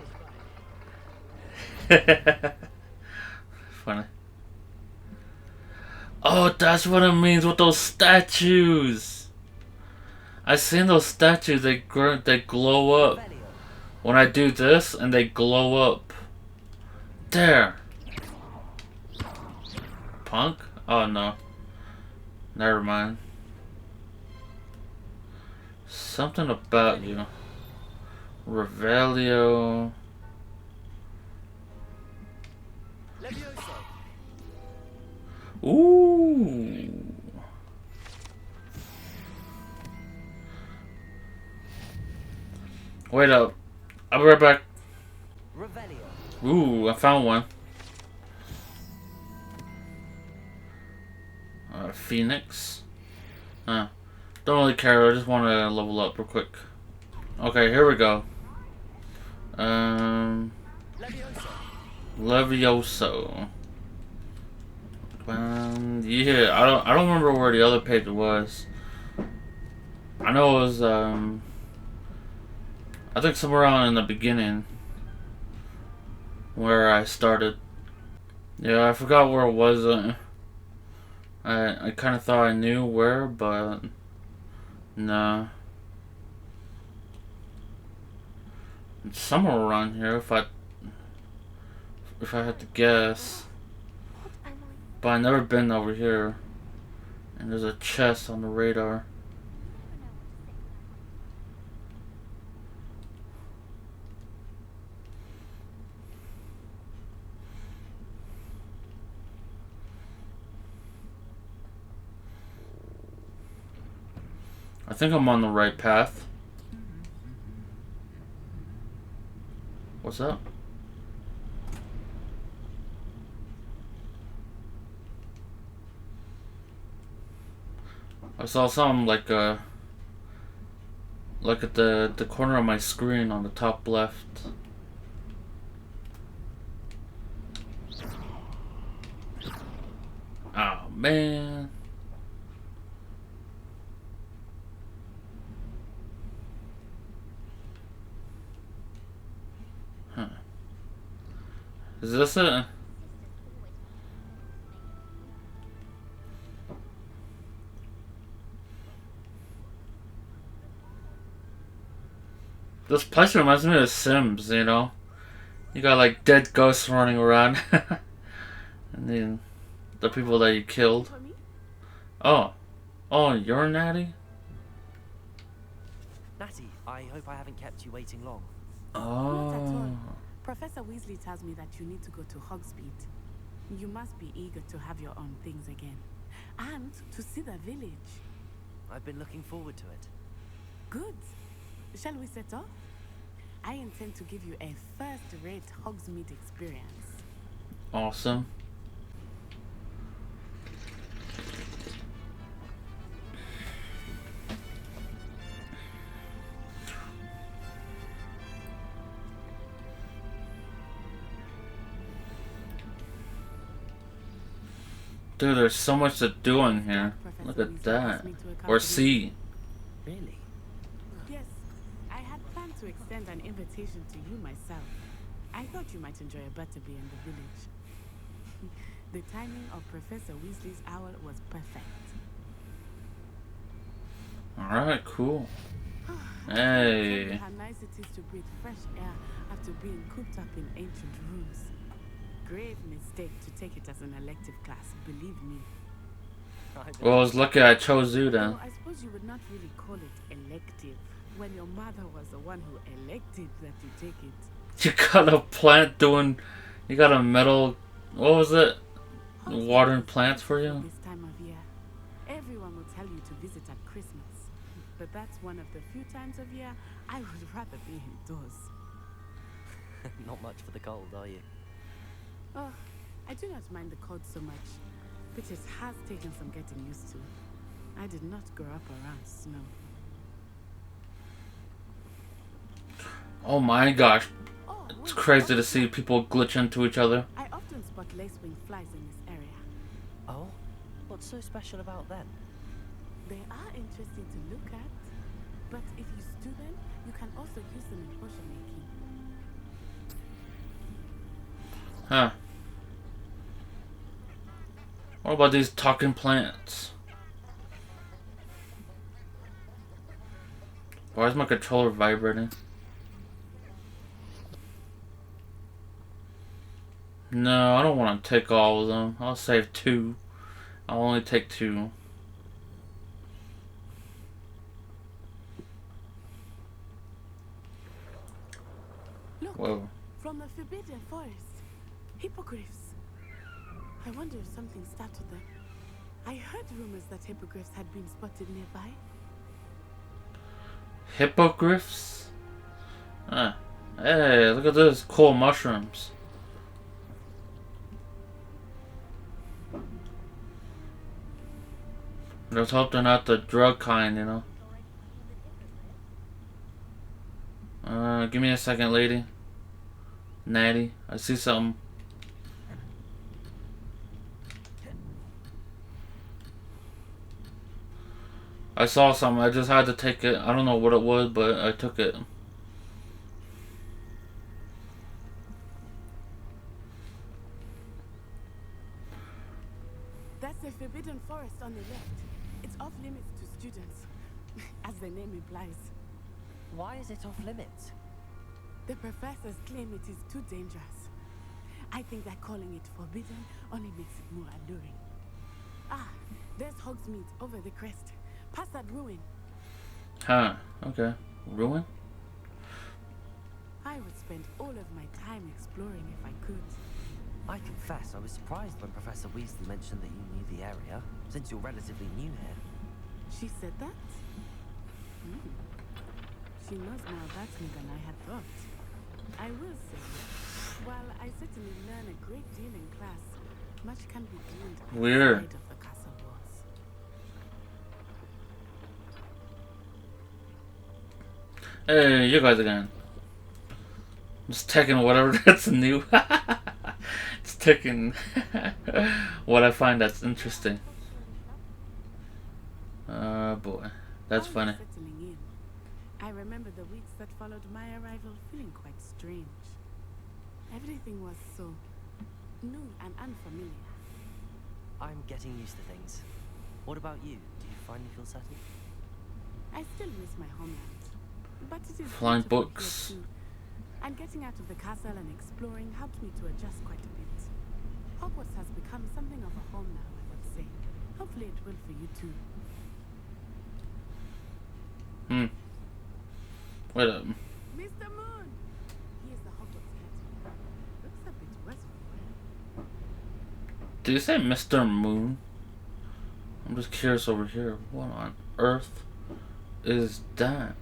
Oh, that's what it means with those statues. I seen those statues. They glow up when I do this, and they glow up. There. Punk? Oh no. Never mind. Something about you. Revelio. Ooh. Wait up. I'll be right back. Ooh, I found one. Phoenix. Don't really care. I just want to level up real quick. Okay, here we go. Levioso. Yeah, I don't remember where the other page was. I know it was I think somewhere around in the beginning where I started. Yeah, I forgot where it was. I kind of thought I knew where, but no. It's somewhere around here if I had to guess. But I've never been over here. And there's a chest on the radar. I think I'm on the right path. What's up? I saw something like at the corner of my screen on the top left. Oh man. Huh. Is this it? This place reminds me of Sims, you know? You got like dead ghosts running around. And then the people that you killed. Oh. Oh, you're Natty? Natty, I hope I haven't kept you waiting long. Not at all. Oh. Professor Weasley tells me that you need to go to Hogsmeade. You must be eager to have your own things again. And to see the village. I've been looking forward to it. Good. Shall we set off? I intend to give you a first-rate Hogsmeade experience. Awesome. Dude, there's so much to do in here. Look at that. Or see. Really? Yes, I had planned to extend an invitation to you myself. I thought you might enjoy a butterbeer in the village. The timing of Professor Weasley's owl was perfect. Alright, cool. I Hey. how nice it is to breathe fresh air after being cooped up in ancient rooms. Grave mistake to take it as an elective class, believe me. Well, I was lucky I chose you then. Well, I suppose you would not really call it elective when your mother was the one who elected that you take it. You got a plant doing... You got a metal... What was it? Watering plants for you? This time of year, everyone will tell you to visit at Christmas. But that's one of the few times of year I would rather be indoors. Not much for the cold, are you? Oh, I do not mind the cold so much, but it has taken some getting used to. I did not grow up around snow. Oh my gosh. Oh, It's wait, crazy to see people glitch into each other. I often spot lacewing flies in this area. Oh? What's so special about them? They are interesting to look at, but if you stew them, you can also use them in potion making. Huh. What about these talking plants? Why is my controller vibrating? No, I don't want to take all of them. I'll save 2. I'll only take 2. Look, Whoa. from the Forbidden Forest. Hippogriffs. I wonder if something started them. I heard rumors that hippogriffs had been spotted nearby. Hippogriffs? Ah. Hey, look at this. Cool mushrooms. Let's hope they're not the drug kind, you know. Give me a second, lady. Natty, I see something. I saw something. I just had to take it. I don't know what it was, but I took it. That's the Forbidden Forest on the left. It's off limits to students, as the name implies. Why is it off limits? The professors claim it is too dangerous. I think that calling it forbidden only makes it more alluring. Ah, there's Hogsmeade over the crest. Past that ruin. Huh. Okay. Ruin? I would spend all of my time exploring if I could. I confess, I was surprised when Professor Weasley mentioned that you knew the area, since you're relatively new here. She said that? She knows more about me than I had thought. I will say, while I certainly learn a great deal in class, much can be gleaned Weird. outside of the castle walls. Hey, you guys again. Just taking whatever that's new. It's taking what I find that's interesting. Boy. That's funny. Settling in. I remember the weeks that followed my arrival feeling quite strange. Everything was so new and unfamiliar. I'm getting used to things. What about you? Do you finally feel settled? I still miss my homeland, but it is Flying beautiful books. here too. And getting out of the castle and exploring helped me to adjust quite a bit. Hogwarts has become something of a home now, I would say. Hopefully it will for you too. Wait up. Mr. Moon! He is the Hogwarts head. Looks a bit worse for wear. Did you say Mr. Moon? I'm just curious over here. What on earth is that?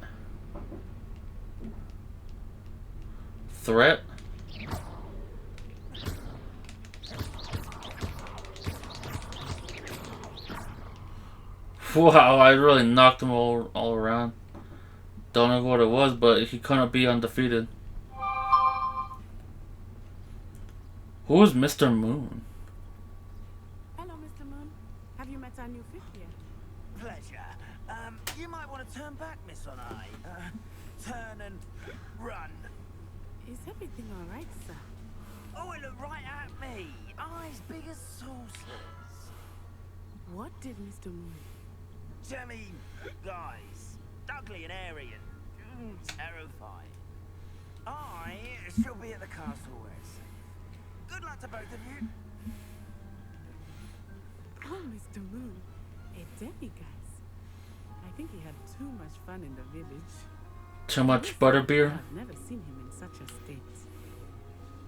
Threat? Wow, I really knocked him all around. Don't know what it was, but he couldn't be undefeated. Who is Mr. Moon? Hello, Mr. Moon. Have you met our new fifth year? Pleasure. You might want to turn back, Miss On Eye. Turn and run. Is everything all right, sir? Oh, it looked right at me. Eyes big as saucers. What did Mr. Moon? Jemmy guys. Ugly and airy and terrifying. I shall be at the castle where it's safe. Good luck to both of you. Oh, Mr. Moon. A demiguise. I think he had too much fun in the village. Too much butterbeer? I've never seen him in such a state.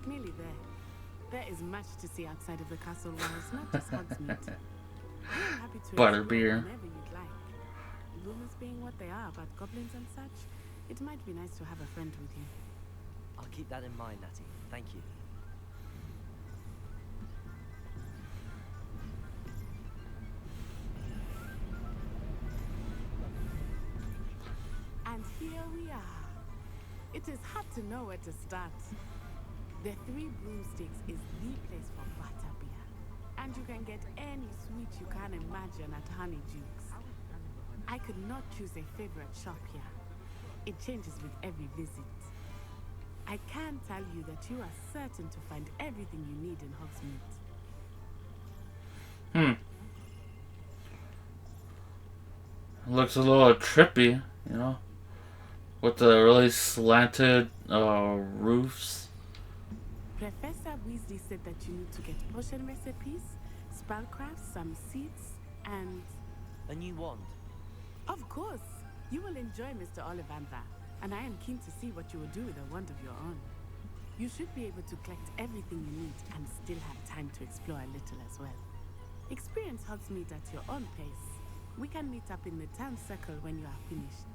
Nearly there. There is much to see outside of the castle walls, not just Hogsmeade. I am happy to Butterbeer. explore whenever you'd like. Rumors being what they are about goblins and such, it might be nice to have a friend with you. I'll keep that in mind, Natty. Thank you. And here we are. It is hard to know where to start. The Three Broomsticks is the place for butterbeer. And you can get any sweet you can imagine at Honeydukes. I could not choose a favorite shop here. It changes with every visit. I can tell you that you are certain to find everything you need in Hogsmeade. Looks a little trippy, you know, with the really slanted roofs. Professor Weasley said that you need to get potion recipes, spellcraft, some seeds, and... A new wand. Of course! You will enjoy Mr. Ollivander, and I am keen to see what you will do with a wand of your own. You should be able to collect everything you need and still have time to explore a little as well. Experience helps meet at your own pace. We can meet up in the town circle when you are finished.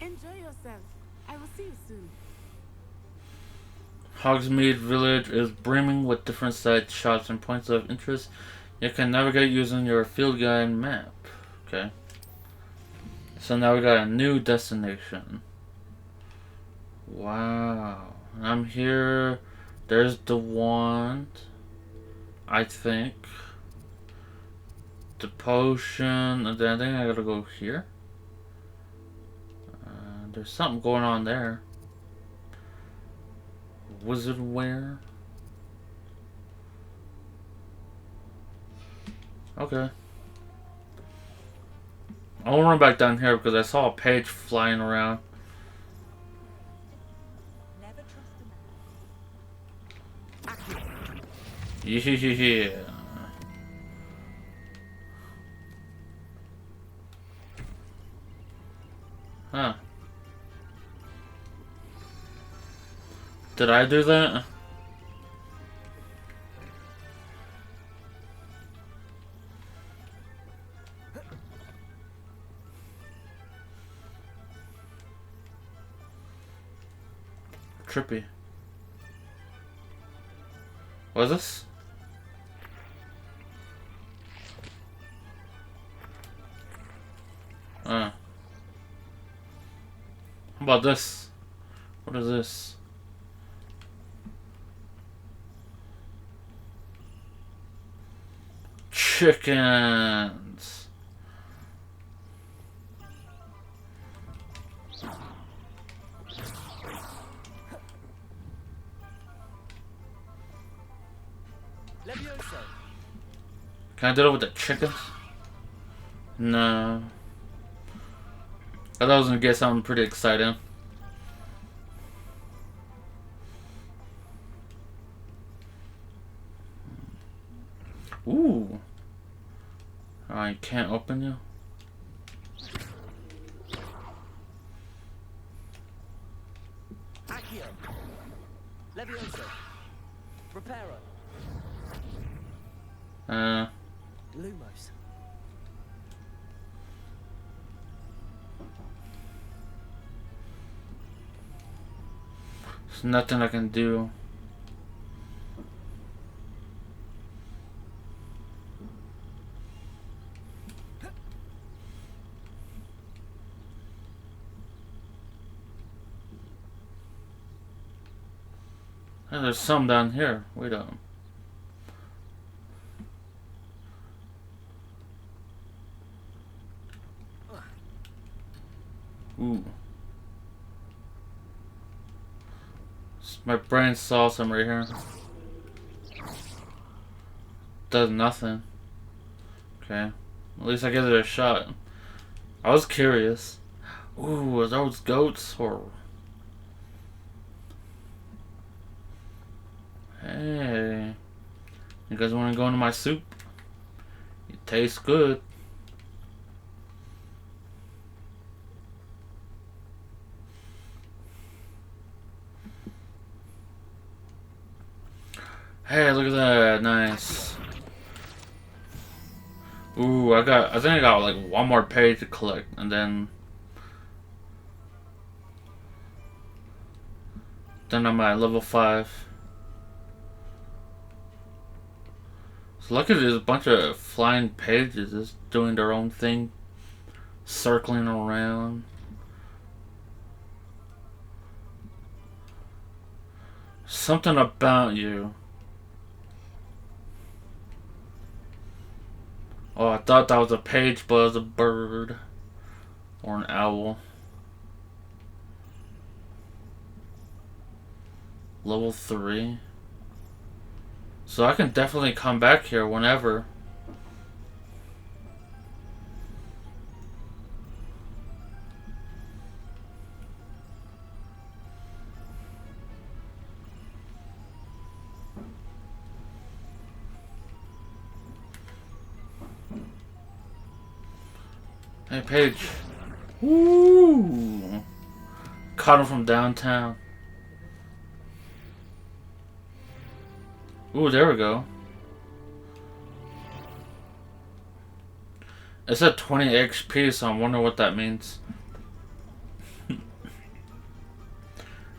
Enjoy yourself. I will see you soon. Hogsmeade Village is brimming with different sites, shops, and points of interest. You can navigate using your field guide map. Okay. So now we got a new destination. Wow. I'm here. There's the wand. I think. The potion. And then I think I gotta go here. There's something going on there. Wizard wear. Okay. I'll run back down here because I saw a page flying around. Never trust a man. Yeah. Huh. Did I do that? Trippy. What is this? How about this? What is this? Chickens. Levioso. Can I do it with the chickens? No. I thought I was gonna get something pretty exciting. Ooh. I can't open you. Accio. Levioso. Reparo. Lumos. There's nothing I can do. And there's some down here. Wait up. Ooh. My brain saw some right here. Does nothing. Okay. At least I give it a shot. I was curious. Ooh, are those goats or... Hey. You guys want to go into my soup? It tastes good. Hey, look at that. Nice. Ooh, I think I got like one more page to collect and then I'm at level 5. So look at this bunch of flying pages just doing their own thing, circling around. Something about you. Oh, I thought that was a page, but it was a bird. Or an owl. Level 3. So I can definitely come back here whenever. Hey, Paige. Woo! Caught him from downtown. Ooh, there we go. It said 20 XP, so I'm wondering what that means.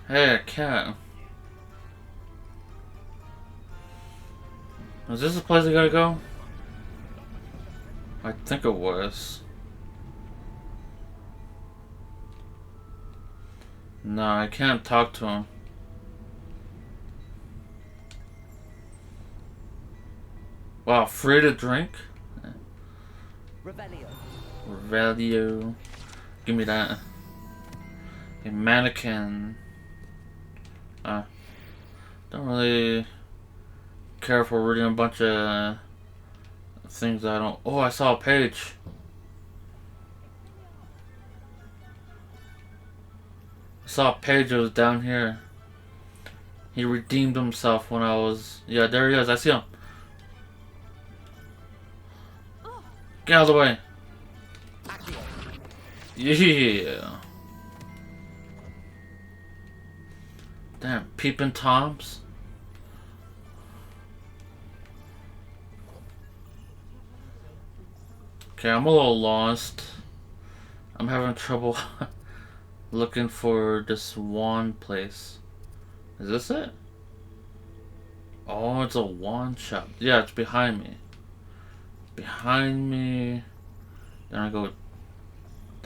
Hey, a cat. Is this the place I gotta go? I think it was. No, I can't talk to him. Wow, free to drink? Revelio. Revelio. Give me that. A mannequin. Don't really care for reading a bunch of things I don't. Oh, I saw a page. I saw a page that was down here. He redeemed himself when I was. Yeah, there he is. I see him. Get out of the way. Yeah. Damn, peeping Toms. Okay, I'm a little lost. I'm having trouble looking for this wand place. Is this it? Oh, it's a wand shop. Yeah, it's behind me. Behind me. Then I go,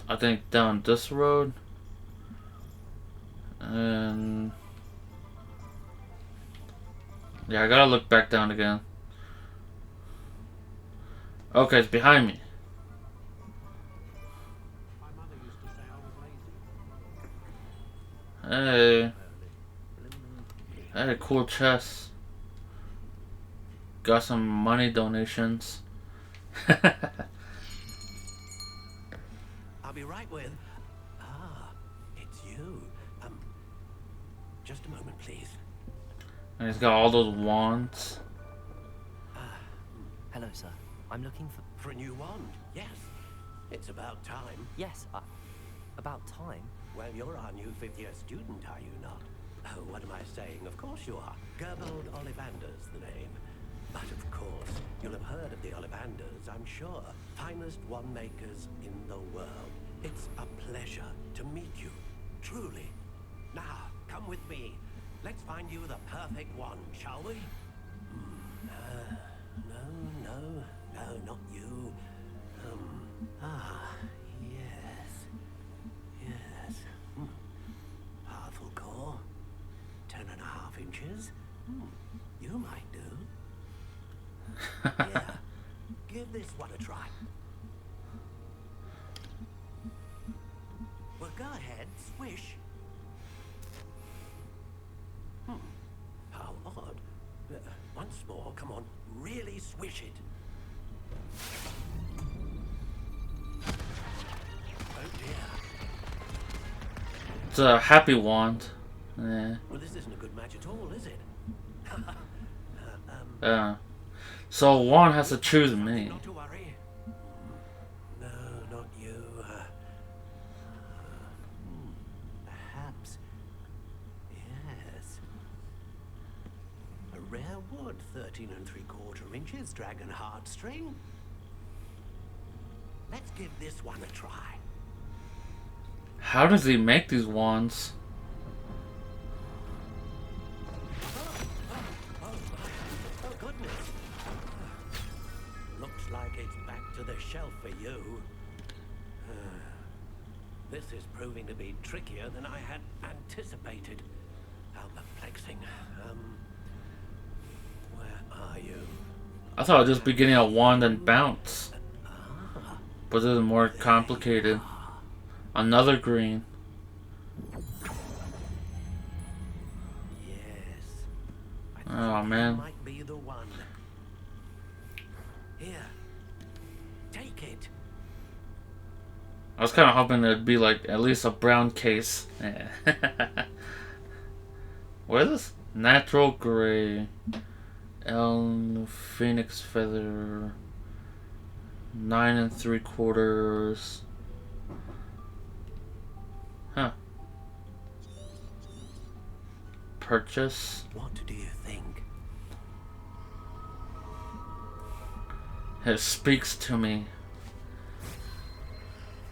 I think, down this road. And yeah, I gotta look back down again. Okay, it's behind me. Hey. Hey, cool chest. Got some money donations. I'll be right with. Ah, it's you. Just a moment, please. And he's got all those wands. Hello, sir. I'm looking for... For a new wand? Yes. It's about time. Yes, about time? Well, you're our new fifth-year student, are you not? Oh, what am I saying? Of course you are. Gerbold Ollivander's the name. But of course, you'll have heard of the Ollivanders, I'm sure. Finest wand makers in the world. It's a pleasure to meet you. Truly. Now, come with me. Let's find you the perfect wand, shall we? No, not you. Yes. Powerful core. 10.5 inches. You might do. Yeah. Give this one a try. Well, go ahead, swish. How odd. Once more, come on, really swish it. Oh dear. It's a happy wand. Yeah. Well, this isn't a good match at all, is it? So one has to choose me. Not to worry. No, not you. Perhaps. Yes. A rare wood, 13 3/4 inches, dragon heartstring. Let's give this one a try. How does he make these wands? Oh goodness. Looks like it's back to the shelf for you. This is proving to be trickier than I had anticipated. How perplexing. Where are you? I thought I'd just be getting a wand and bounce. But this is more complicated. Another green. Yes. Oh man. Might be the one. Here. Take it. I was kind of hoping it'd be like at least a brown case. Yeah. What is this? Natural gray. Elm Phoenix feather. 9 3/4. Huh. Purchase. What do you think? It speaks to me.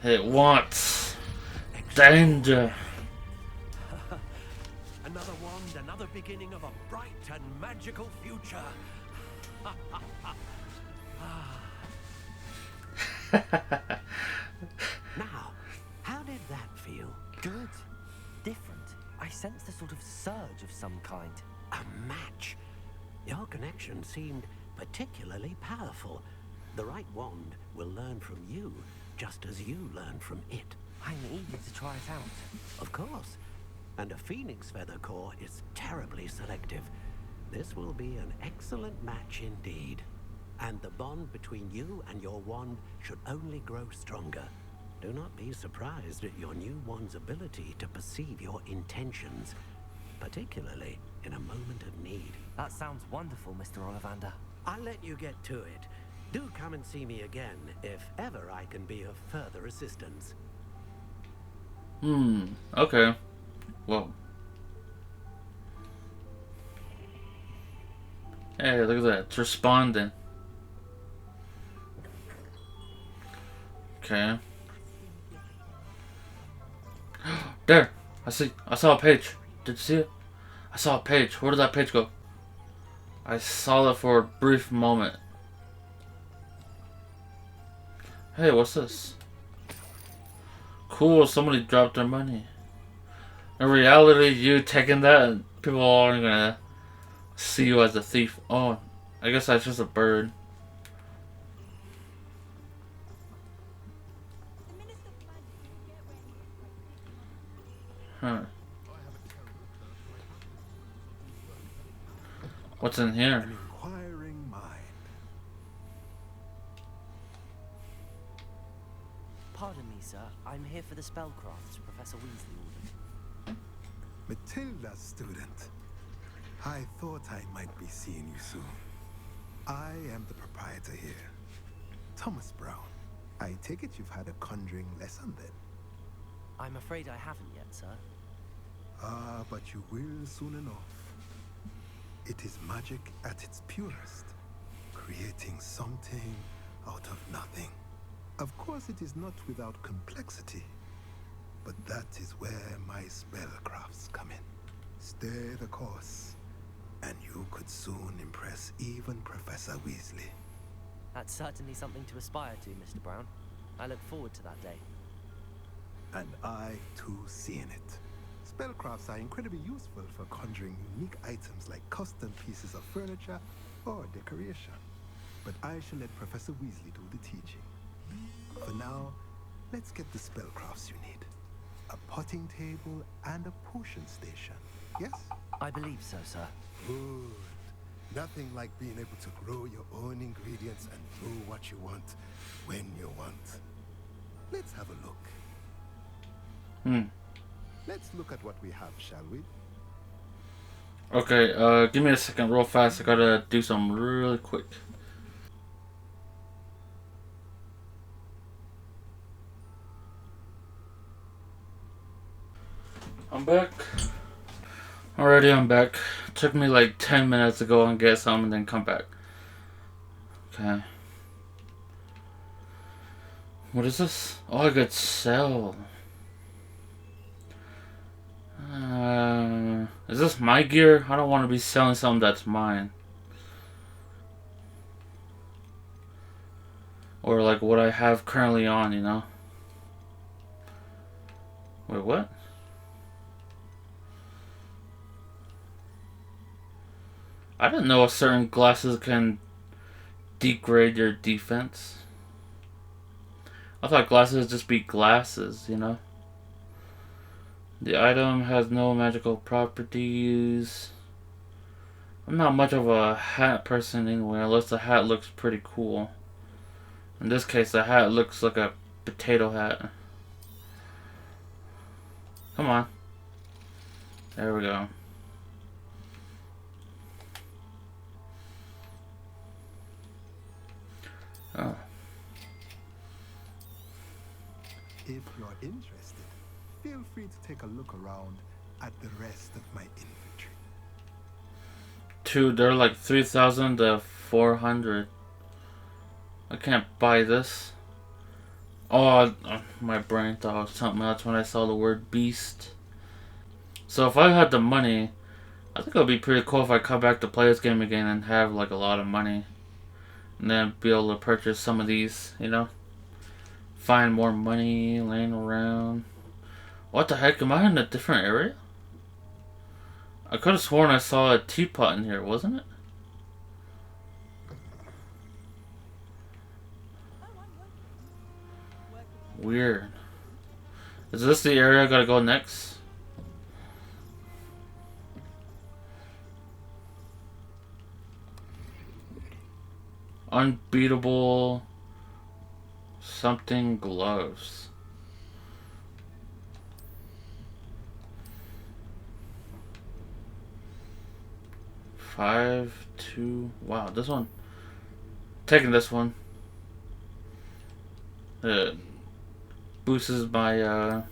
It wants danger. Another wand, another beginning of a bright and magical future. Now, how did that feel? Good. Different. I sensed a sort of surge of some kind. A match. Your connection seemed particularly powerful. The right wand will learn from you, just as you learn from it. I'm eager to try it out. Of course. And a phoenix feather core is terribly selective. This will be an excellent match indeed. And the bond between you and your wand should only grow stronger. Do not be surprised at your new wand's ability to perceive your intentions, particularly in a moment of need. That sounds wonderful, Mr. Ollivander. I'll let you get to it. Do come and see me again if ever I can be of further assistance. Okay. Well. Hey, look at that. It's responding. Okay. There! I saw a page. Did you see it? I saw a page. Where did that page go? I saw it for a brief moment. Hey, what's this? Cool, somebody dropped their money. In reality, you taking that, people aren't gonna see you as a thief. Oh, I guess that's just a bird. Huh. What's in here? An inquiring mind. Pardon me, sir. I'm here for the spellcrafts Professor Weasley ordered. Matilda's student. I thought I might be seeing you soon. I am the proprietor here, Thomas Brown. I take it you've had a conjuring lesson then? I'm afraid I haven't yet, sir. Ah, but you will soon enough. It is magic at its purest, creating something out of nothing. Of course, it is not without complexity, but that is where my spellcrafts come in. Stay the course, and you could soon impress even Professor Weasley. That's certainly something to aspire to, Mr. Brown. I look forward to that day. And I, too, seeing it. Spellcrafts are incredibly useful for conjuring unique items like custom pieces of furniture or decoration. But I shall let Professor Weasley do the teaching. For now, let's get the spellcrafts you need. A potting table and a potion station, yes? I believe so, sir. Good. Nothing like being able to grow your own ingredients and brew what you want when you want. Let's have a look. Let's look at what we have, shall we? Okay, give me a second real fast. I gotta do something really quick. I'm back. Alrighty, I'm back. Took me like 10 minutes to go and get some and then come back. Okay. What is this? Oh, I could sell. Is this my gear? I don't want to be selling something that's mine. Or like what I have currently on, you know? Wait, what? I didn't know certain glasses can degrade your defense. I thought glasses would just be glasses, you know? The item has no magical properties. I'm not much of a hat person anyway, unless the hat looks pretty cool. In this case, the hat looks like a potato hat. Come on. There we go. Oh. If you're interested, feel free to take a look around at the rest of my inventory. They're like 3,000 to 400. I can't buy this. Oh, my brain thought it was something else when I saw the word beast. So if I had the money, I think it would be pretty cool if I come back to play this game again and have like a lot of money. And then be able to purchase some of these, you know? Find more money laying around. What the heck? Am I in a different area? I could have sworn I saw a teapot in here, wasn't it? Weird. Is this the area I gotta go next? Unbeatable something gloves. Five, two. Wow, this one. Taking this one. Boosts my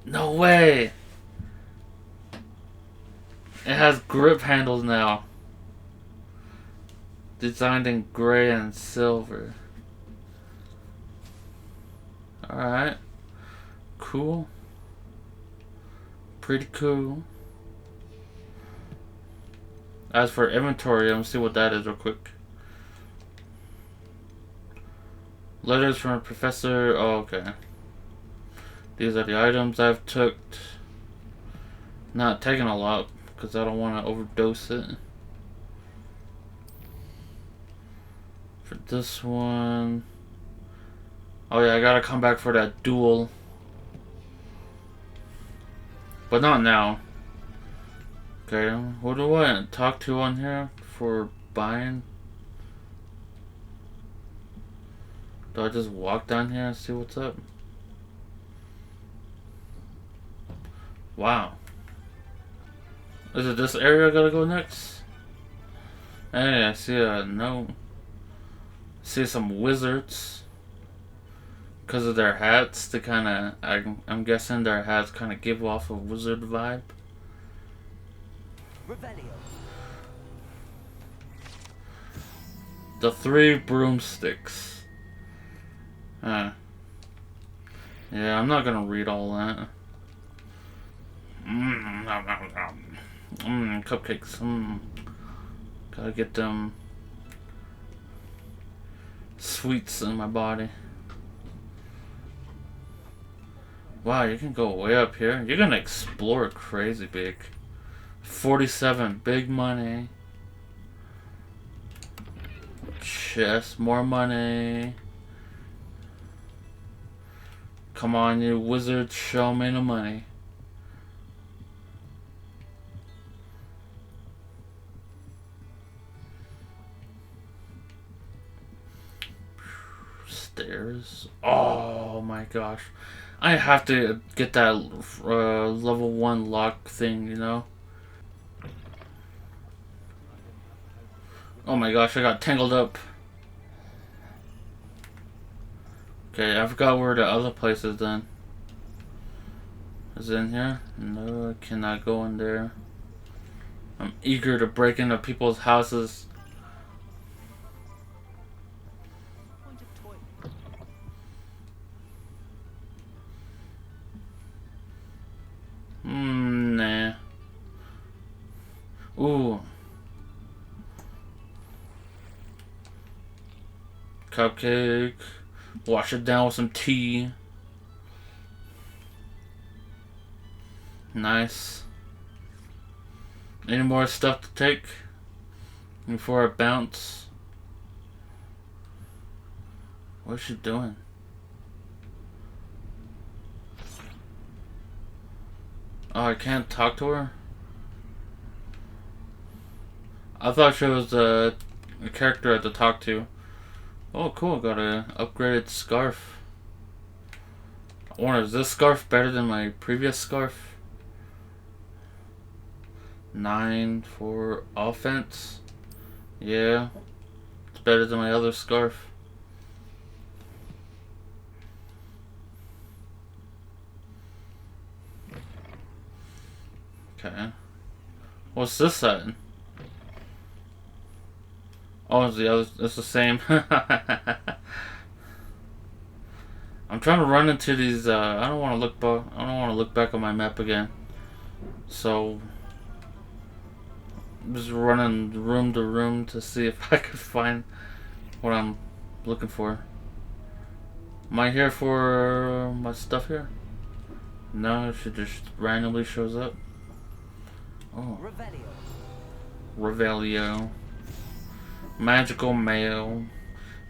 no way! It has grip handles now. Designed in gray and silver. Alright. Cool. Pretty cool. As for inventory, I'm gonna see what that is real quick. Letters from a professor. Oh, okay. These are the items I've took. Not taking a lot because I don't want to overdose it. For this one. Oh yeah, I gotta come back for that duel. But not now. Okay, what do I talk to on here for buying? Do I just walk down here and see what's up? Wow. Is it this area I gotta go next? Hey, I see a note. See some wizards. Because of their hats, they kinda, I'm guessing their hats kinda give off a wizard vibe. Revelio. The 3 broomsticks. Yeah, I'm not gonna read all that. Cupcakes. Gotta get them sweets in my body. Wow, you can go way up here. You're gonna explore crazy big. 47, big money. Chest, more money. Come on, you wizards, show me the money. Stairs. Oh my gosh. I have to get that level 1 lock thing, you know? Oh my gosh, I got tangled up. Okay, I forgot where the other place is then. Is it in here? No, I cannot go in there. I'm eager to break into people's houses. Nah. Ooh. Cupcake. Wash it down with some tea. Nice. Any more stuff to take before I bounce? What's she doing? Oh, I can't talk to her? I thought she was a character I had to talk to. Oh, cool. Got a upgraded scarf. I wonder, is this scarf better than my previous scarf? 9 for offense. Yeah. It's better than my other scarf. Okay. What's this side? Oh, it's the other. It's the same. I'm trying to run into these. I don't want to look back. I don't want to look back on my map again. So, I'm just running room to room to see if I can find what I'm looking for. Am I here for my stuff here? No, she just randomly shows up. Oh. Revelio. Magical mail.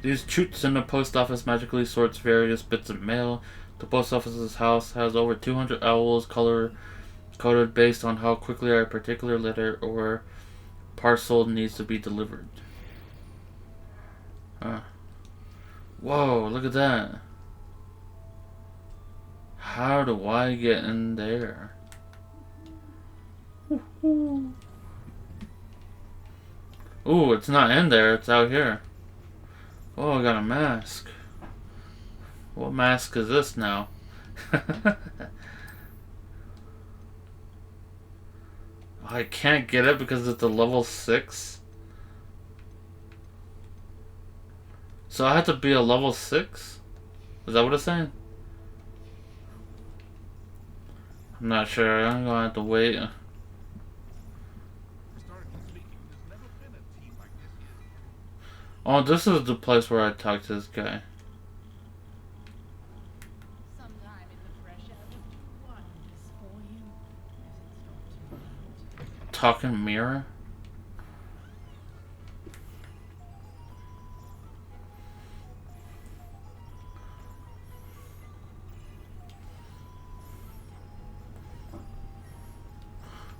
These chutes in the post office magically sorts various bits of mail. The post office's house has over 200 owls color-coded based on how quickly a particular letter or parcel needs to be delivered. Whoa, look at that. How do I get in there? Ooh, it's not in there, it's out here. Oh, I got a mask. What mask is this now? I can't get it because it's a level 6. So I have to be a level 6? Is that what it's saying? I'm not sure. I'm gonna have to wait. Oh, this is the place where I talked to this guy. Talking mirror?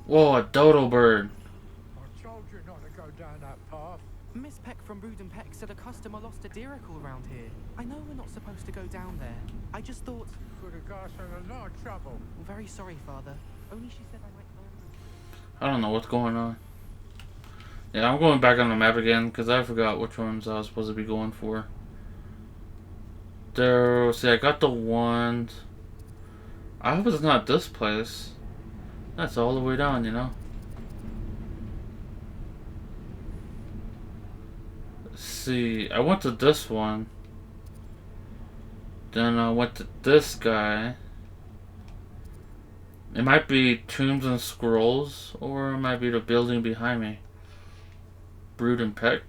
Whoa, a dodo bird. I told you not to go down that path. Miss Peck from Brood and Peck said a customer lost a deeracle around here. I know we're not supposed to go down there. I just thought... Could have got us in a lot of trouble. I'm very sorry, Father. Only she said I might learn. I don't know what's going on. Yeah, I'm going back on the map again because I forgot which ones I was supposed to be going for. There, see, I got the wand. I hope it's not this place. That's all the way down, you know. Let's see, I went to this one. Then I went to this guy. It might be Tombs and Scrolls, or it might be the building behind me. Brood and Peck.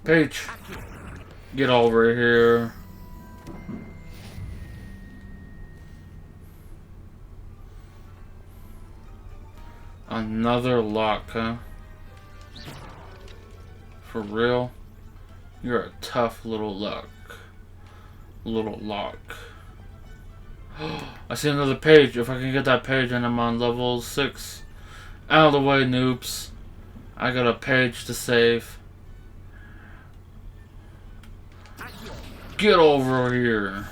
Paige, get over here. Another lock, huh? For real? You're a tough little lock. I see another page. If I can get that page and I'm on level 6. Out of the way, noobs. I got a page to save. Get over here.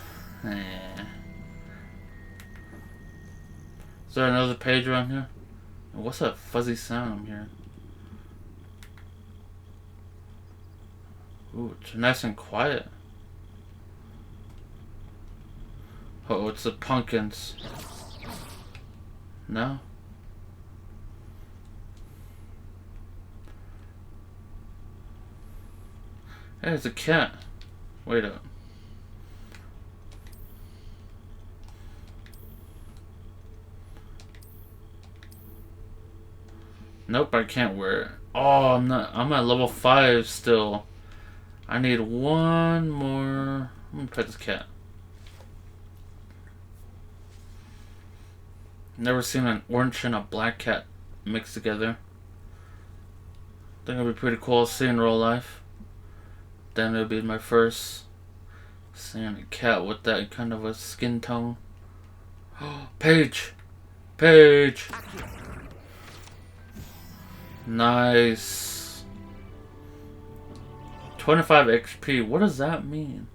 Is there another page around here? What's that fuzzy sound I'm hearing? Ooh, it's nice and quiet. Oh, it's the pumpkins. No? Hey, it's a cat. Wait up. Nope, I can't wear it. Oh, I'm at level 5 still. I need one more. I'm gonna pet this cat. Never seen an orange and a black cat mixed together. Think it'd be pretty cool to see in real life. Then it'll be my first Seeing a cat with that kind of a skin tone. Paige! Paige! Nice. 25 HP. What does that mean?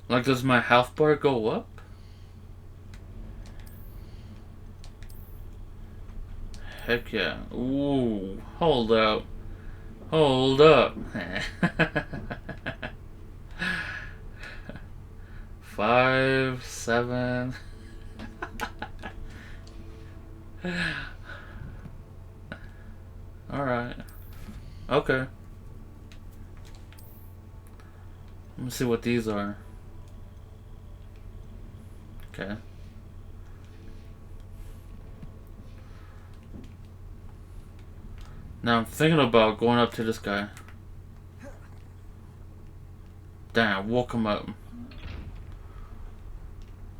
Like, does my health bar go up? Heck yeah. Ooh. Hold up. Hold up. 5, 7. Alright. Okay. Let me see what these are. Okay. Now I'm thinking about going up to this guy. Damn, I woke him up.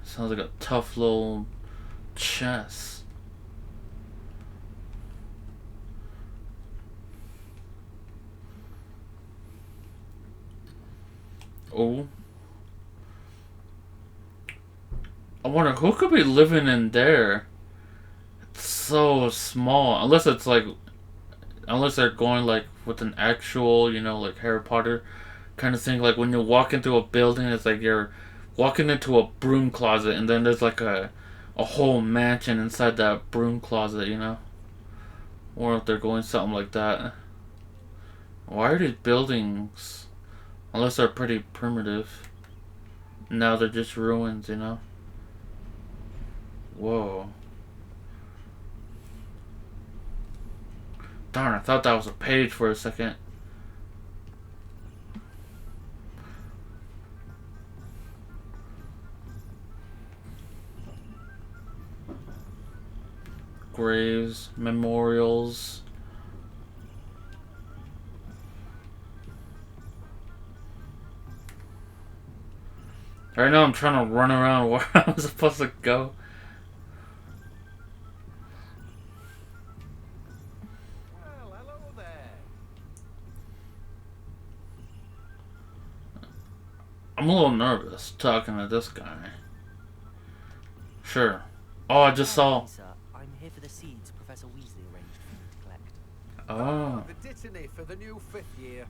Sounds like a tough little chest. Oh. I wonder who could be living in there. It's so small. Unless it's like, unless they're going like with an actual, you know, like Harry Potter kind of thing. Like when you walk into a building, it's like you're walking into a broom closet, and then there's like a whole mansion inside that broom closet, you know. Or if they're going something like that. Why are these buildings? Unless they're pretty primitive. Now they're just ruins, you know. Whoa. Darn, I thought that was a page for a second. Graves, memorials. Right now I'm trying to run around where I'm supposed to go. Well, hello there. I'm a little nervous talking to this guy. Sure. Oh, I just saw. Sir, I'm here for the seeds Professor Weasley arranged for you to collect. Oh. The dittany for the new 5th year.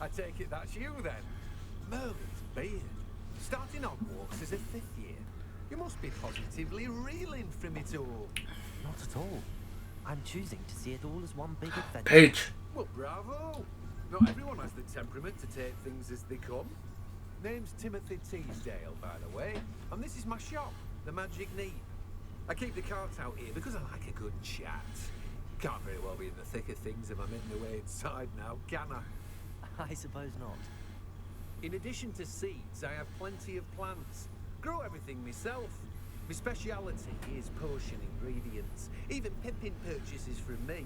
I take it that's you then. Merlin's beard. Starting Hogwarts as a 5th year. You must be positively reeling from it all. Not at all. I'm choosing to see it all as one big adventure. Paige. Well, bravo. Not everyone has the temperament to take things as they come. Name's Timothy Teasdale, by the way. And this is my shop, the Magic Neep. I keep the carts out here because I like a good chat. Can't very well be in the thick of things if I'm in my way inside now, can I? I suppose not. In addition to seeds, I have plenty of plants. Grow everything myself. My speciality is potion ingredients. Even pimping purchases from me.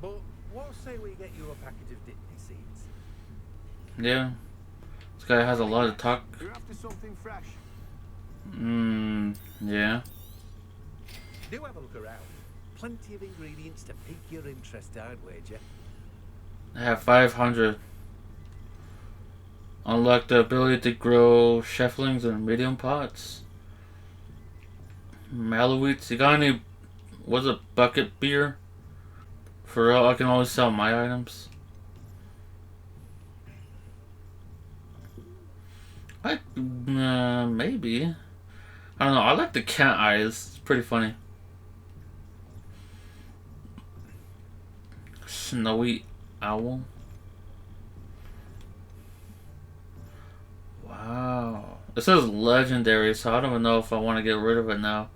But what say we get you a packet of Dittany seeds? Yeah. This guy has a lot of talk. You're after something fresh. Yeah. Do have a look around. Plenty of ingredients to pique your interest, I'd wager. I have 500. Unlock the ability to grow cheflings in medium pots. Maloweeds. You got any, what's a bucket beer? For real, I can always sell my items. Maybe. I don't know, I like the cat eyes. It's pretty funny. Snowy owl. Wow. It says legendary, so I don't even know if I want to get rid of it now.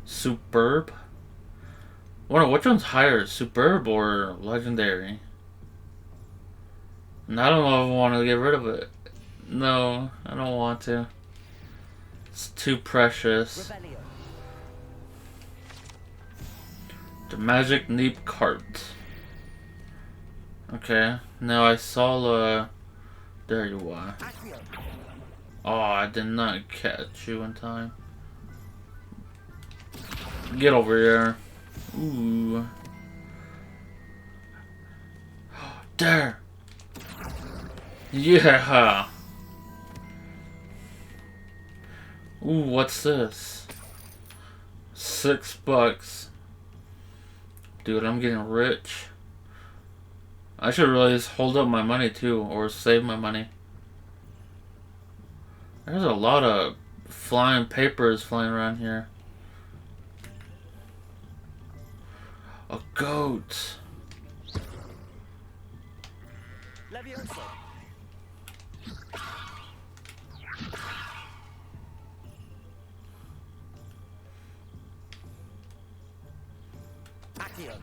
Superb? I wonder which one's higher, superb or legendary? And I don't know if I want to get rid of it. No, I don't want to. It's too precious. Rebellion. The Magic Neep cart. Okay, now I saw there you are. Oh, I did not catch you in time. Get over here. Ooh. There! Yeah. Ooh, what's this? $6. Dude, I'm getting rich. I should really just hold up my money too, or save my money. There's a lot of flying papers flying around here. A goat. Levioso. Accio.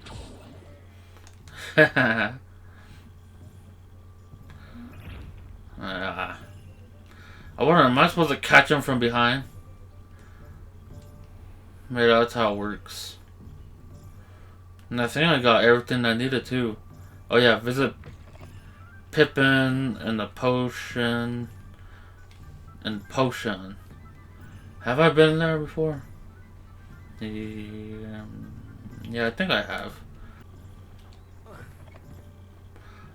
I wonder, am I supposed to catch him from behind? Maybe that's how it works. And I think I got everything I needed too. Oh yeah, visit Pippin and the potion. And potion. Have I been there before? Yeah, I think I have.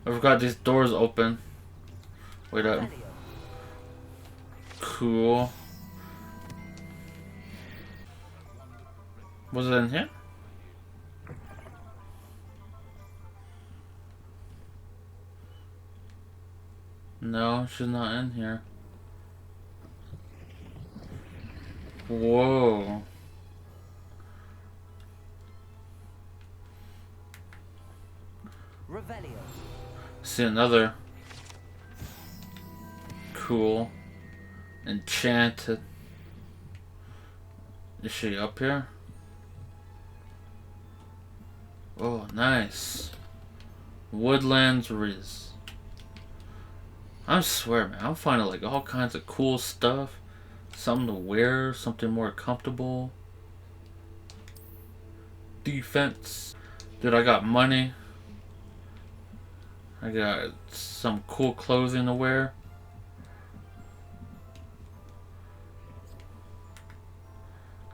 I forgot these doors open. Wait up. Cool. Was it in here? No, she's not in here. Whoa. Revelio. See another. Cool. Enchanted. Is she up here? Oh, nice. Woodlands Riz. I swear, man, I'm finding like all kinds of cool stuff. Something to wear, something more comfortable. Defense. Dude, I got money. I got some cool clothing to wear.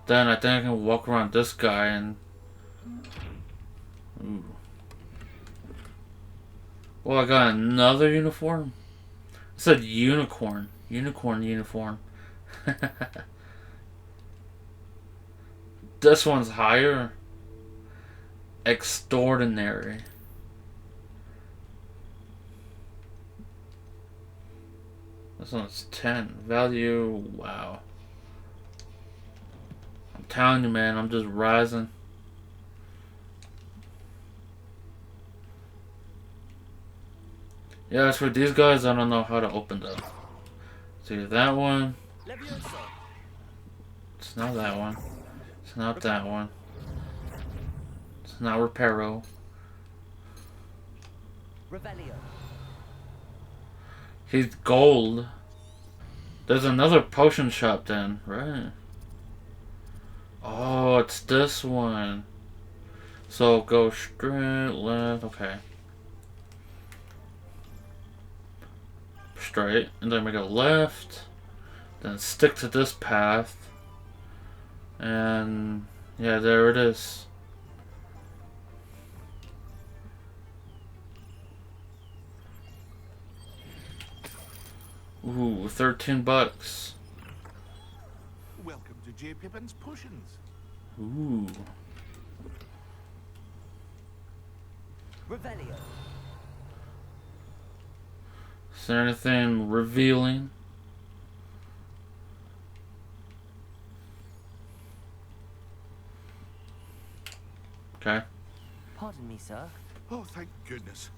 Then I think I can walk around this guy and... Ooh. Well, I got another uniform. It said unicorn. Unicorn uniform. This one's higher. Extraordinary. This one's 10. Value, wow. I'm telling you, man, I'm just rising. Yeah, as for these guys, I don't know how to open them. See, that one. It's not that one. It's not that one. It's not Reparo. Revelio. He's gold. There's another potion shop then, right? Oh, it's this one. So go straight left, okay. Straight, and then we go left. Then stick to this path. And yeah, there it is. Ooh, $13. Welcome to J. Pippin's Potions. Ooh. Revelio. Is there anything revealing? Okay. Pardon me, sir. Oh, thank goodness.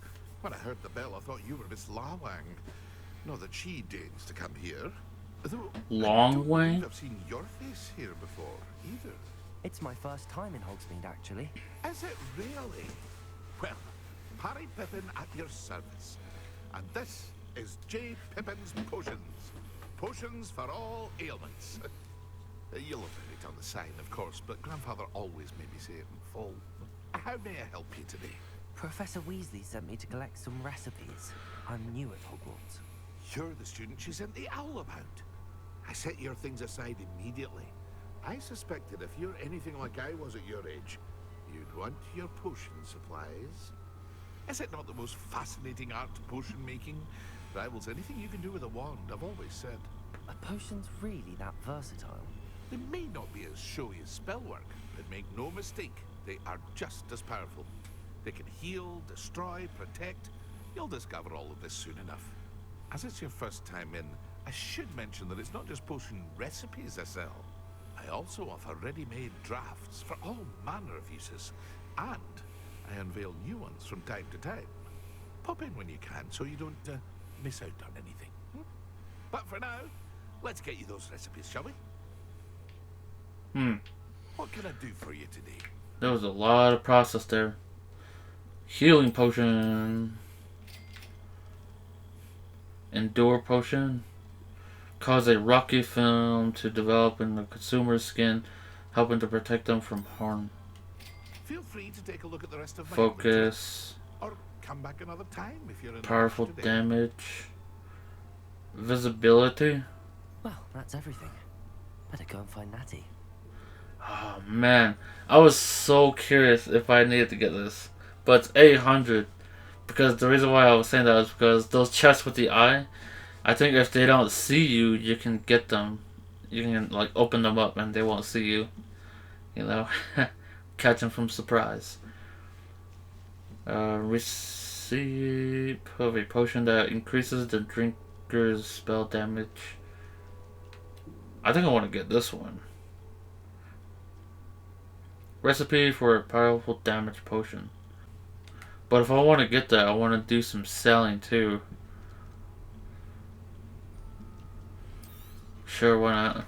When I heard the bell, I thought you were Miss Lawang. Not that she deigns to come here. Though Long way? I've seen your face here before, either. It's my first time in Hogsmeade, actually. Is it really? Well, Harry Pippin at your service. And this is J. Pippin's Potions. Potions for all ailments. You'll have it on the sign, of course, but Grandfather always made me say it in full. How may I help you today? Professor Weasley sent me to collect some recipes. I'm new at Hogwarts. You're the student she sent the owl about. I set your things aside immediately. I suspected if you're anything like I was at your age, you'd want your potion supplies. Is it not the most fascinating art, potion making? Rivals anything you can do with a wand, I've always said. Are potions really that versatile? They may not be as showy as spellwork, but make no mistake, they are just as powerful. They can heal, destroy, protect. You'll discover all of this soon enough. As it's your first time in, I should mention that it's not just potion recipes I sell. I also offer ready-made drafts for all manner of uses, and I unveil new ones from time to time. Pop in when you can so you don't miss out on anything. But for now, let's get you those recipes, shall we? What can I do for you today? There was a lot of process there. Healing potion. Endure potion. Cause a rocky film to develop in the consumer's skin, helping to protect them from harm. Feel free to take a look at the rest of my Focus. Or come back another time if you're in Powerful damage. Visibility. Well, that's everything. Better go and find Natty. Oh man, I was so curious if I needed to get this, but it's 800. Because the reason why I was saying that is because those chests with the eye, I think if they don't see you, you can get them. You can like open them up and they won't see you. You know, catch them from surprise. Receipt of a potion that increases the drinker's spell damage. I think I want to get this one. Recipe for a powerful damage potion. But if I want to get that, I want to do some selling too. Sure, why not?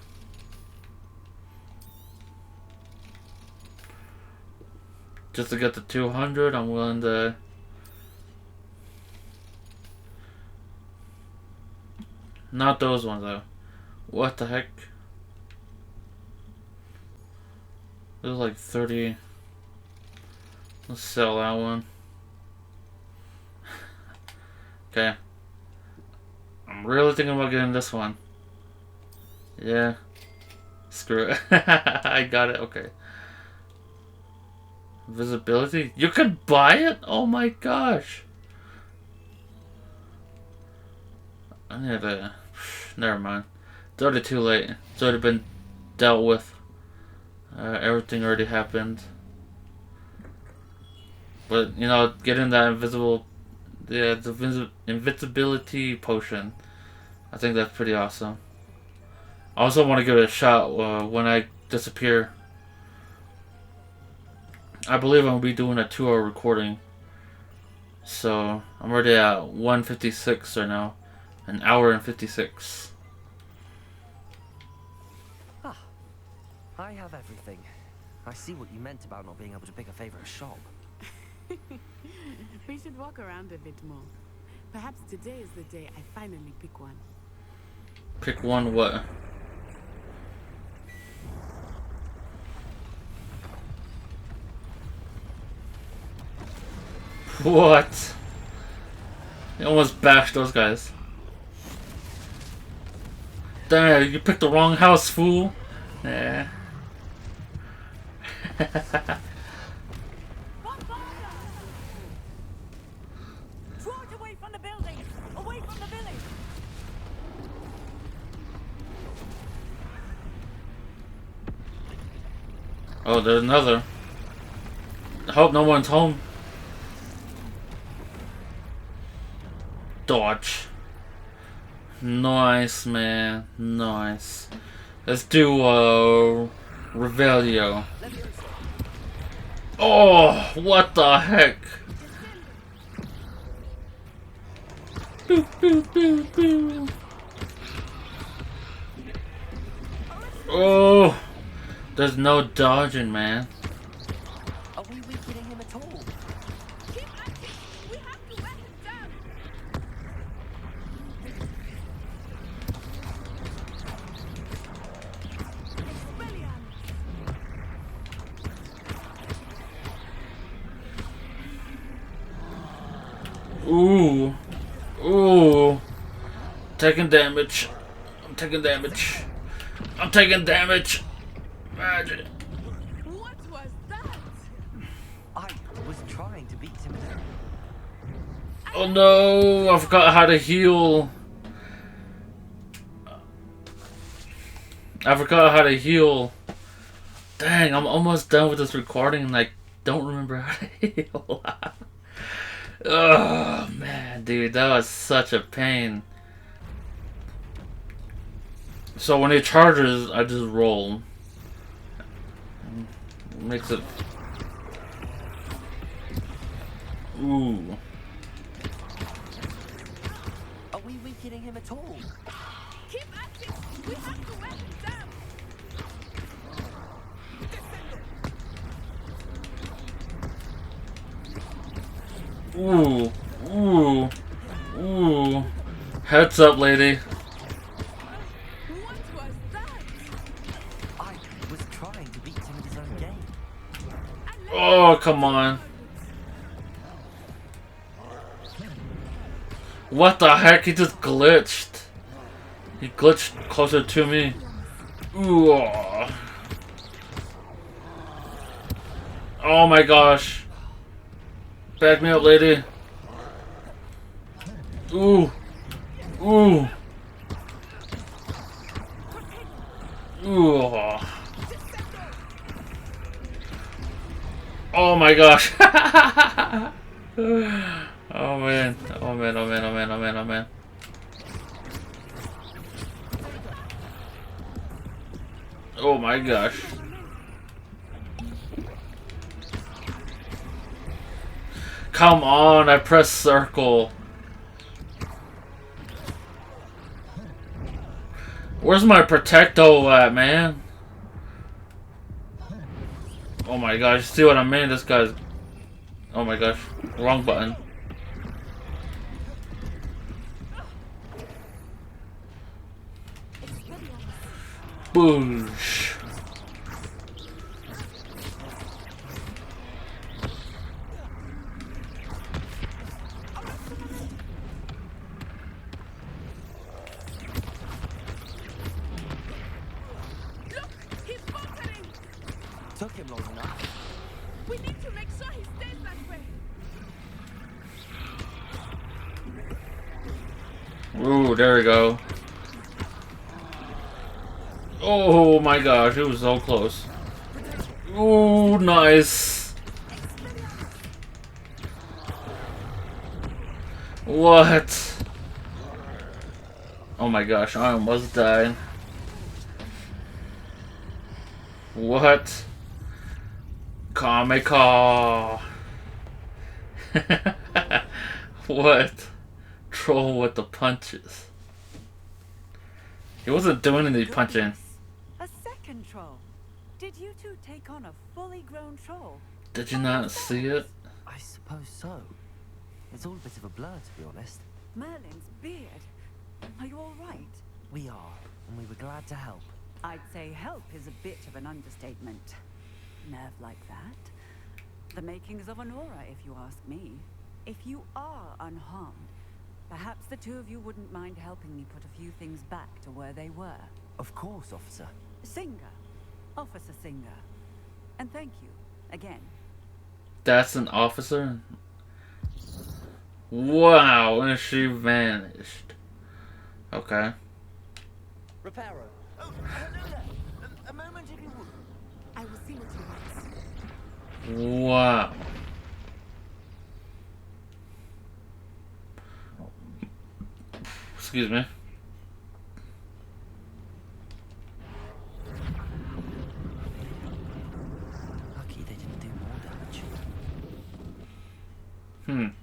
Just to get the 200, I'm willing to... Not those ones though. What the heck? There's like 30. Let's sell that one. Okay. I'm really thinking about getting this one. Yeah. Screw it. I got it. Okay. Visibility? You can buy it? Oh my gosh. I need to... Never mind. It's already too late. It's already been dealt with. Everything already happened. But, you know, getting that invisible... Yeah, the invisibility potion. I think that's pretty awesome. I also want to give it a shot when I disappear. I believe I'm going to be doing a 2-hour recording. So, I'm already at 1:56 right now. An hour and 56. Ah, I have everything. I see what you meant about not being able to pick a favorite shop. We should walk around a bit more. Perhaps today is the day I finally pick one. Pick one what? What? You almost bashed those guys. Damn, you picked the wrong house, fool. Yeah. Away from the building! Away from the village! Oh, there's another. I hope no one's home. Dodge. Nice, man. Nice. Let's do Revelio. Oh, what the heck? Boop, boop, boop, boop. Oh, there's no dodging, man. Are we weakening him at all? Keep at it! We have to wear him down! Ooh. Ooh. Taking damage. I'm taking damage. I'm taking damage. Magic. What was that? I was trying to beat him. Oh no, I forgot how to heal. I forgot how to heal. Dang, I'm almost done with this recording and I don't remember how to heal. Oh man, dude, that was such a pain. So when it charges, I just roll. Makes it... Ooh. Are we weakening him at all? Keep at it! We have to wear him down! Ooh. Ooh. Ooh. Heads up, lady. What was that? I was trying to beat him in his own game. Oh, come on. What the heck? He just glitched. He glitched closer to me. Ooh. Oh my gosh. Back me up, lady. Ooh. Ooh. Ooh. Oh my gosh. Oh man. Oh man, oh man, oh man, oh man, oh man. Oh my gosh. Come on, I pressed circle. Where's my protecto at, man? Oh my gosh, see what I mean? This guy's... Oh my gosh, wrong button. Boosh. Took him long enough. We need to make sure he stays that way. Ooh, there we go. Oh my gosh, it was so close. Ooh, nice. What? Oh my gosh, I almost died. What? Kameka. What? Troll with the punches. He wasn't doing any punching. A second troll. Did you two take on a fully grown troll? Did you not see it? I suppose so. It's all a bit of a blur, to be honest. Merlin's beard. Are you all right? We are, and we were glad to help. I'd say help is a bit of an understatement. Nerve like that. The makings of an aura, if you ask me. If you are unharmed, perhaps the two of you wouldn't mind helping me put a few things back to where they were. Of course, officer. Singer. Officer Singer. And thank you, again. That's an officer? Wow, and she vanished. Okay. Reparo. Oh, hello there. A moment if you would. I will see what he wants. Wow. Excuse me. Lucky they didn't do more damage.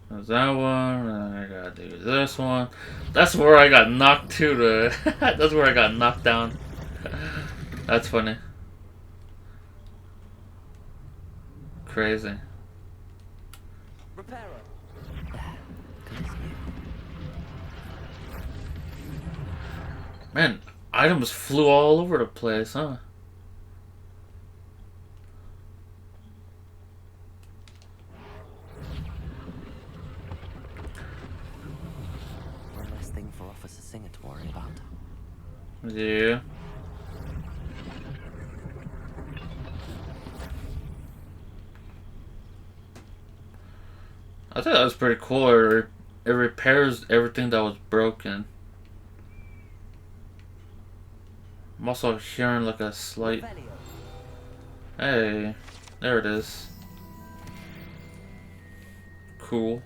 There's that one, and I gotta do this one. That's where I got knocked to. That's where I got knocked down. That's funny. Crazy. Reparo. Man, items flew all over the place, huh? One less thing for Officer Singer to worry about. Yeah. I think that was pretty cool. It repairs everything that was broken. I'm also hearing like a slight... Hey, there it is. Cool.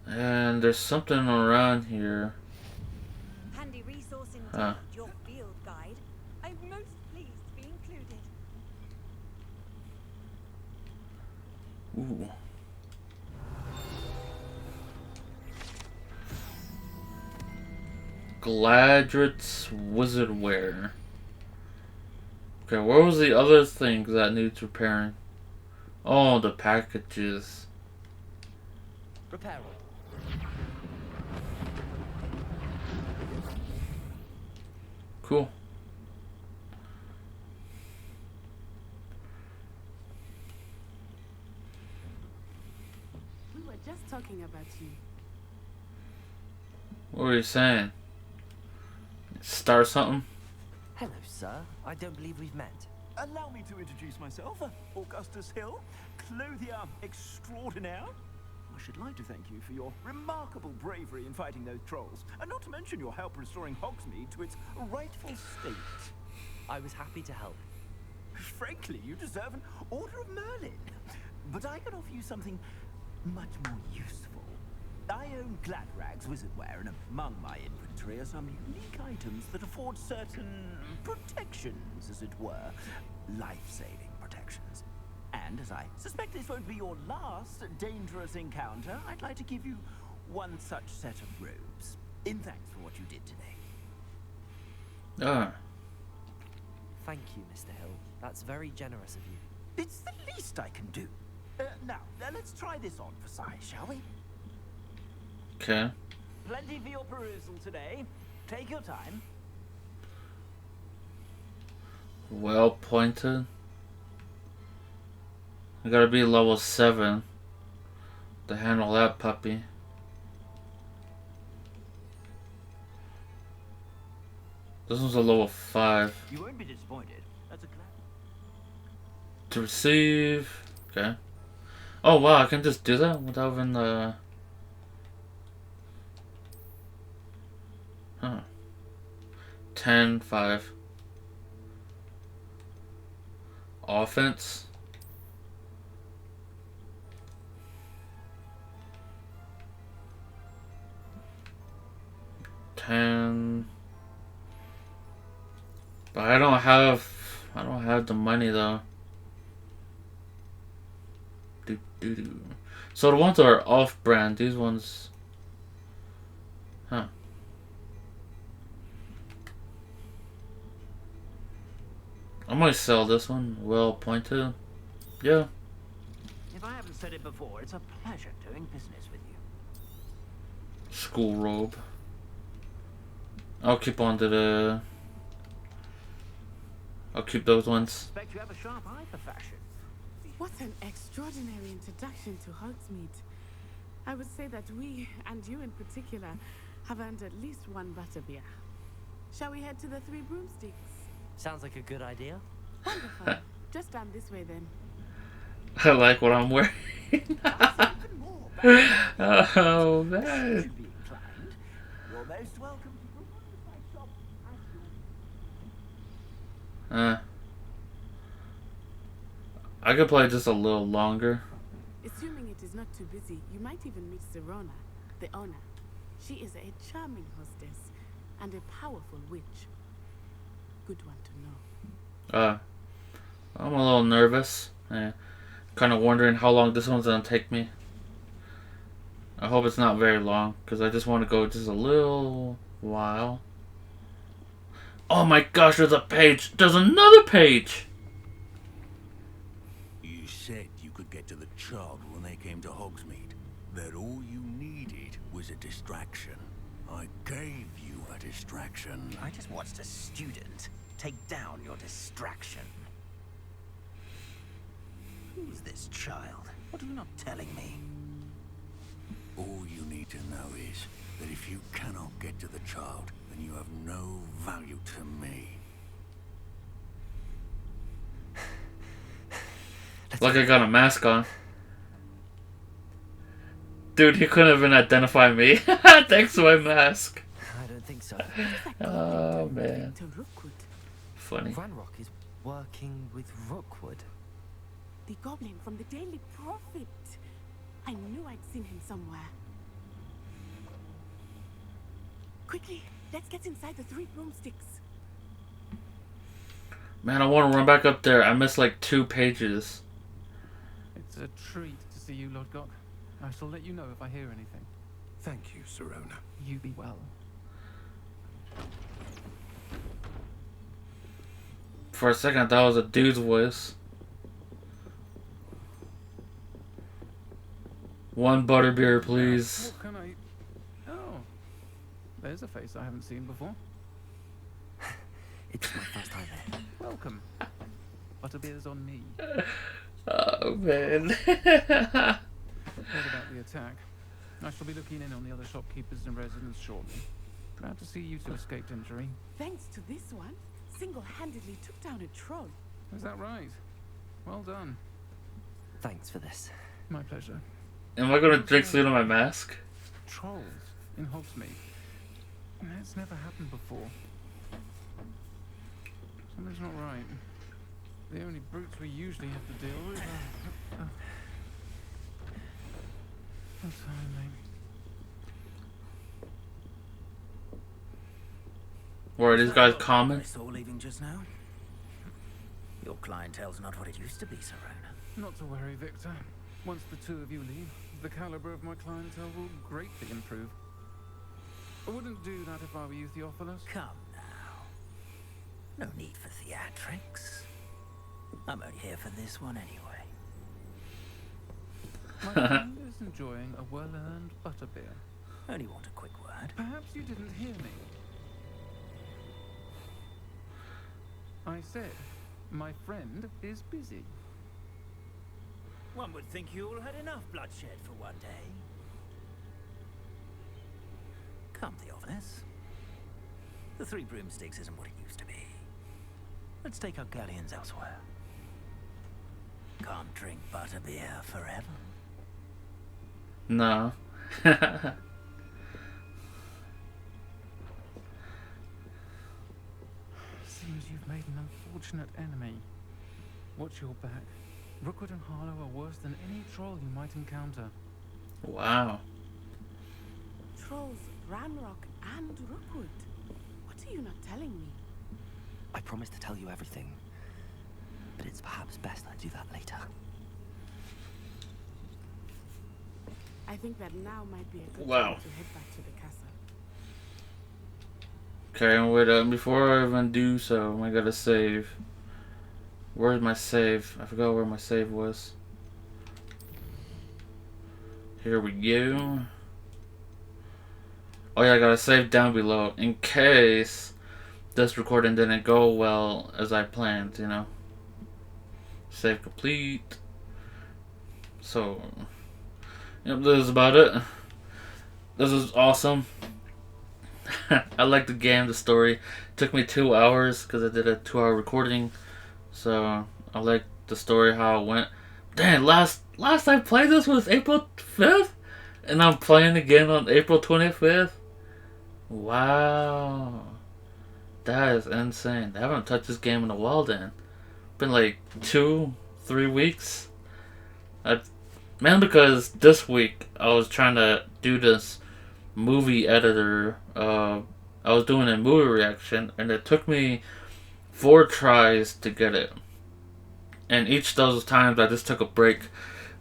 And there's something around here. Handy resource indeed, your field guide. I'm most pleased to be included. Ooh. Gladrit's wizard wear. Okay, where was the other thing that needs repairing? Oh, the packages. Repair. Cool. We were just talking about you. What were you saying? Start something? Hello, sir. I don't believe we've met. Allow me to introduce myself, Augustus Hill, clothier extraordinaire. I should like to thank you for your remarkable bravery in fighting those trolls, and not to mention your help restoring Hogsmeade to its rightful state. I was happy to help. Frankly, you deserve an Order of Merlin. But I can offer you something much more useful. I own Gladrag's wizardware, and among my inventory are some unique items that afford certain protections, as it were. Life-saving protections. And as I suspect this won't be your last dangerous encounter, I'd like to give you one such set of robes, in thanks for what you did today. Ah. Thank you, Mr. Hill. That's very generous of you. It's the least I can do. Now, let's try this on for size, shall we? Okay. Plenty for your perusal today. Take your time. Well pointed. I gotta be level 7 to handle that puppy. This one's a level 5. You won't be disappointed. That's a glad. To receive. Okay. Oh wow, I can just do that without even the. Huh. 10, 5. Offense. But I don't have the money though. So the ones that are off-brand, these ones, huh? I might sell this one. Well pointed, yeah. If I haven't said it before, it's a pleasure doing business with you. School robe. I'll keep on to the. I'll keep those ones. Expect you have a sharp eye for fashion. What an extraordinary introduction to Hogsmeade. I would say that we, and you in particular, have earned at least one butterbeer. Shall we head to the Three Broomsticks? Sounds like a good idea. Wonderful. Just down this way then. I like what I'm wearing. Oh man. You're most welcome to come to my shop. I could play just a little longer. Assuming it is not too busy, you might even meet Serona, the owner. She is a charming hostess and a powerful witch. Good one to know. I'm a little nervous. Kind of wondering how long this one's gonna take me. I hope it's not very long, because I just want to go just a little while. Oh my gosh, there's a page! There's another page! You said you could get to the child when they came to Hogsmeade. That all you needed was a distraction. I gave you a distraction. I just watched a student take down your distraction. Who's this child? What are you not telling me? All you need to know is that if you cannot get to the child, then you have no value to me. Like I got a mask on. Dude, he couldn't even identify me. Thanks to my mask. I don't think so. Oh, man. Funny. Ranrock is working with Rookwood. The goblin from the Daily Prophet. I knew I'd seen him somewhere. Quickly, let's get inside the 3 broomsticks. Man, I want to run back up there. I missed like 2 pages. It's a treat to see you, Lord Gok. I shall let you know if I hear anything. Thank you, Serona. You be well. For a second, I thought it was a dude's voice. 1 butterbeer, please. What can I... Oh. There's a face I haven't seen before. It's my first time here. Welcome. Butterbeer's on me. Oh, man. Heard about the attack. I shall be looking in on the other shopkeepers and residents shortly. Glad to see you two escaped injury. Thanks to this one, single-handedly took down a troll. Is that right? Well done. Thanks for this. My pleasure. Am I going to drink sleep on my mask? Trolls in Hogsmeade. That's never happened before. Something's not right. The only brutes we usually have to deal with are... I'm sorry, mate. Or are these guys common? I saw leaving just now. Your clientele's not what it used to be, Serona. Not to worry, Victor. Once the 2 of you leave, the caliber of my clientele will greatly improve. I wouldn't do that if I were you, Theophilus. Come now. No need for theatrics. I'm only here for this one anyway. My friend is enjoying a well-earned butterbeer. Only want a quick word. Perhaps you didn't hear me. I said, my friend is busy. One would think you all had enough bloodshed for one day. Come, Theophilus. The 3 broomsticks isn't what it used to be. Let's take our galleons elsewhere. Can't drink butterbeer forever. No. Seems you've made an unfortunate enemy. Watch your back. Rookwood and Harlow are worse than any troll you might encounter. Wow. Trolls, Ranrock, and Rookwood. What are you not telling me? I promise to tell you everything, but it's perhaps best I do that later. I think that now might be a good Wow. time to head back to the castle. Okay, wait, before I even do so, I gotta save. Where's my save? I forgot where my save was. Here we go. Oh yeah, I gotta save down below in case this recording didn't go well as I planned, you know. Save complete. So, yep, this is about it. This is awesome. I like the game, the story. Took me 2 hours because I did a 2-hour recording. So I like the story, how it went. Dang, last I played this was April 5th, and I'm playing again on April 25th. Wow, that is insane. I haven't touched this game in a while. Then been like 2-3 weeks. Man, because this week I was trying to do this movie editor. I was doing a movie reaction, and it took me 4 tries to get it. And each of those times I just took a break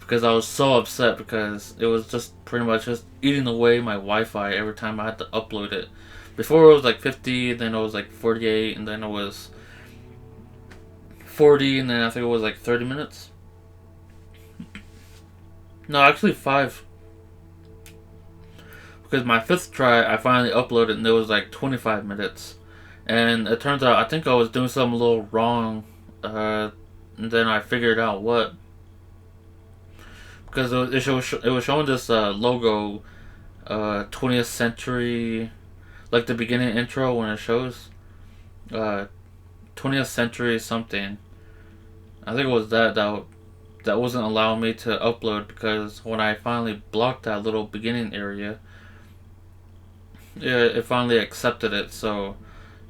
because I was so upset because it was just pretty much just eating away my Wi-Fi every time I had to upload it. Before it was like 50, then it was like 48, and then it was 40, and then I think it was like 30 minutes. No, actually 5. Because my 5th try, I finally uploaded, and it was like 25 minutes. And it turns out I think I was doing something a little wrong. And then I figured out what. Because it was showing this logo, 20th century, like the beginning intro when it shows 20th century something. I think it was that that wasn't allowing me to upload, because when I finally blocked that little beginning area, yeah, it finally accepted it. So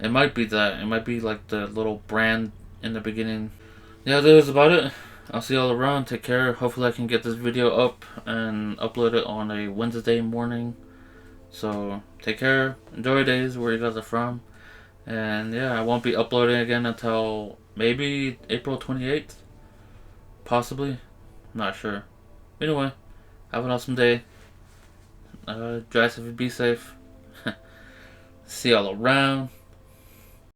it might be that. It might be like the little brand in the beginning. Yeah, that was about it. I'll see y'all around. Take care. Hopefully I can get this video up and upload it on a Wednesday morning. So take care. Enjoy your days where you guys are from. And yeah, I won't be uploading again until maybe April 28th. Possibly. Not sure. Anyway, have an awesome day. Drive safe and be safe. See y'all around.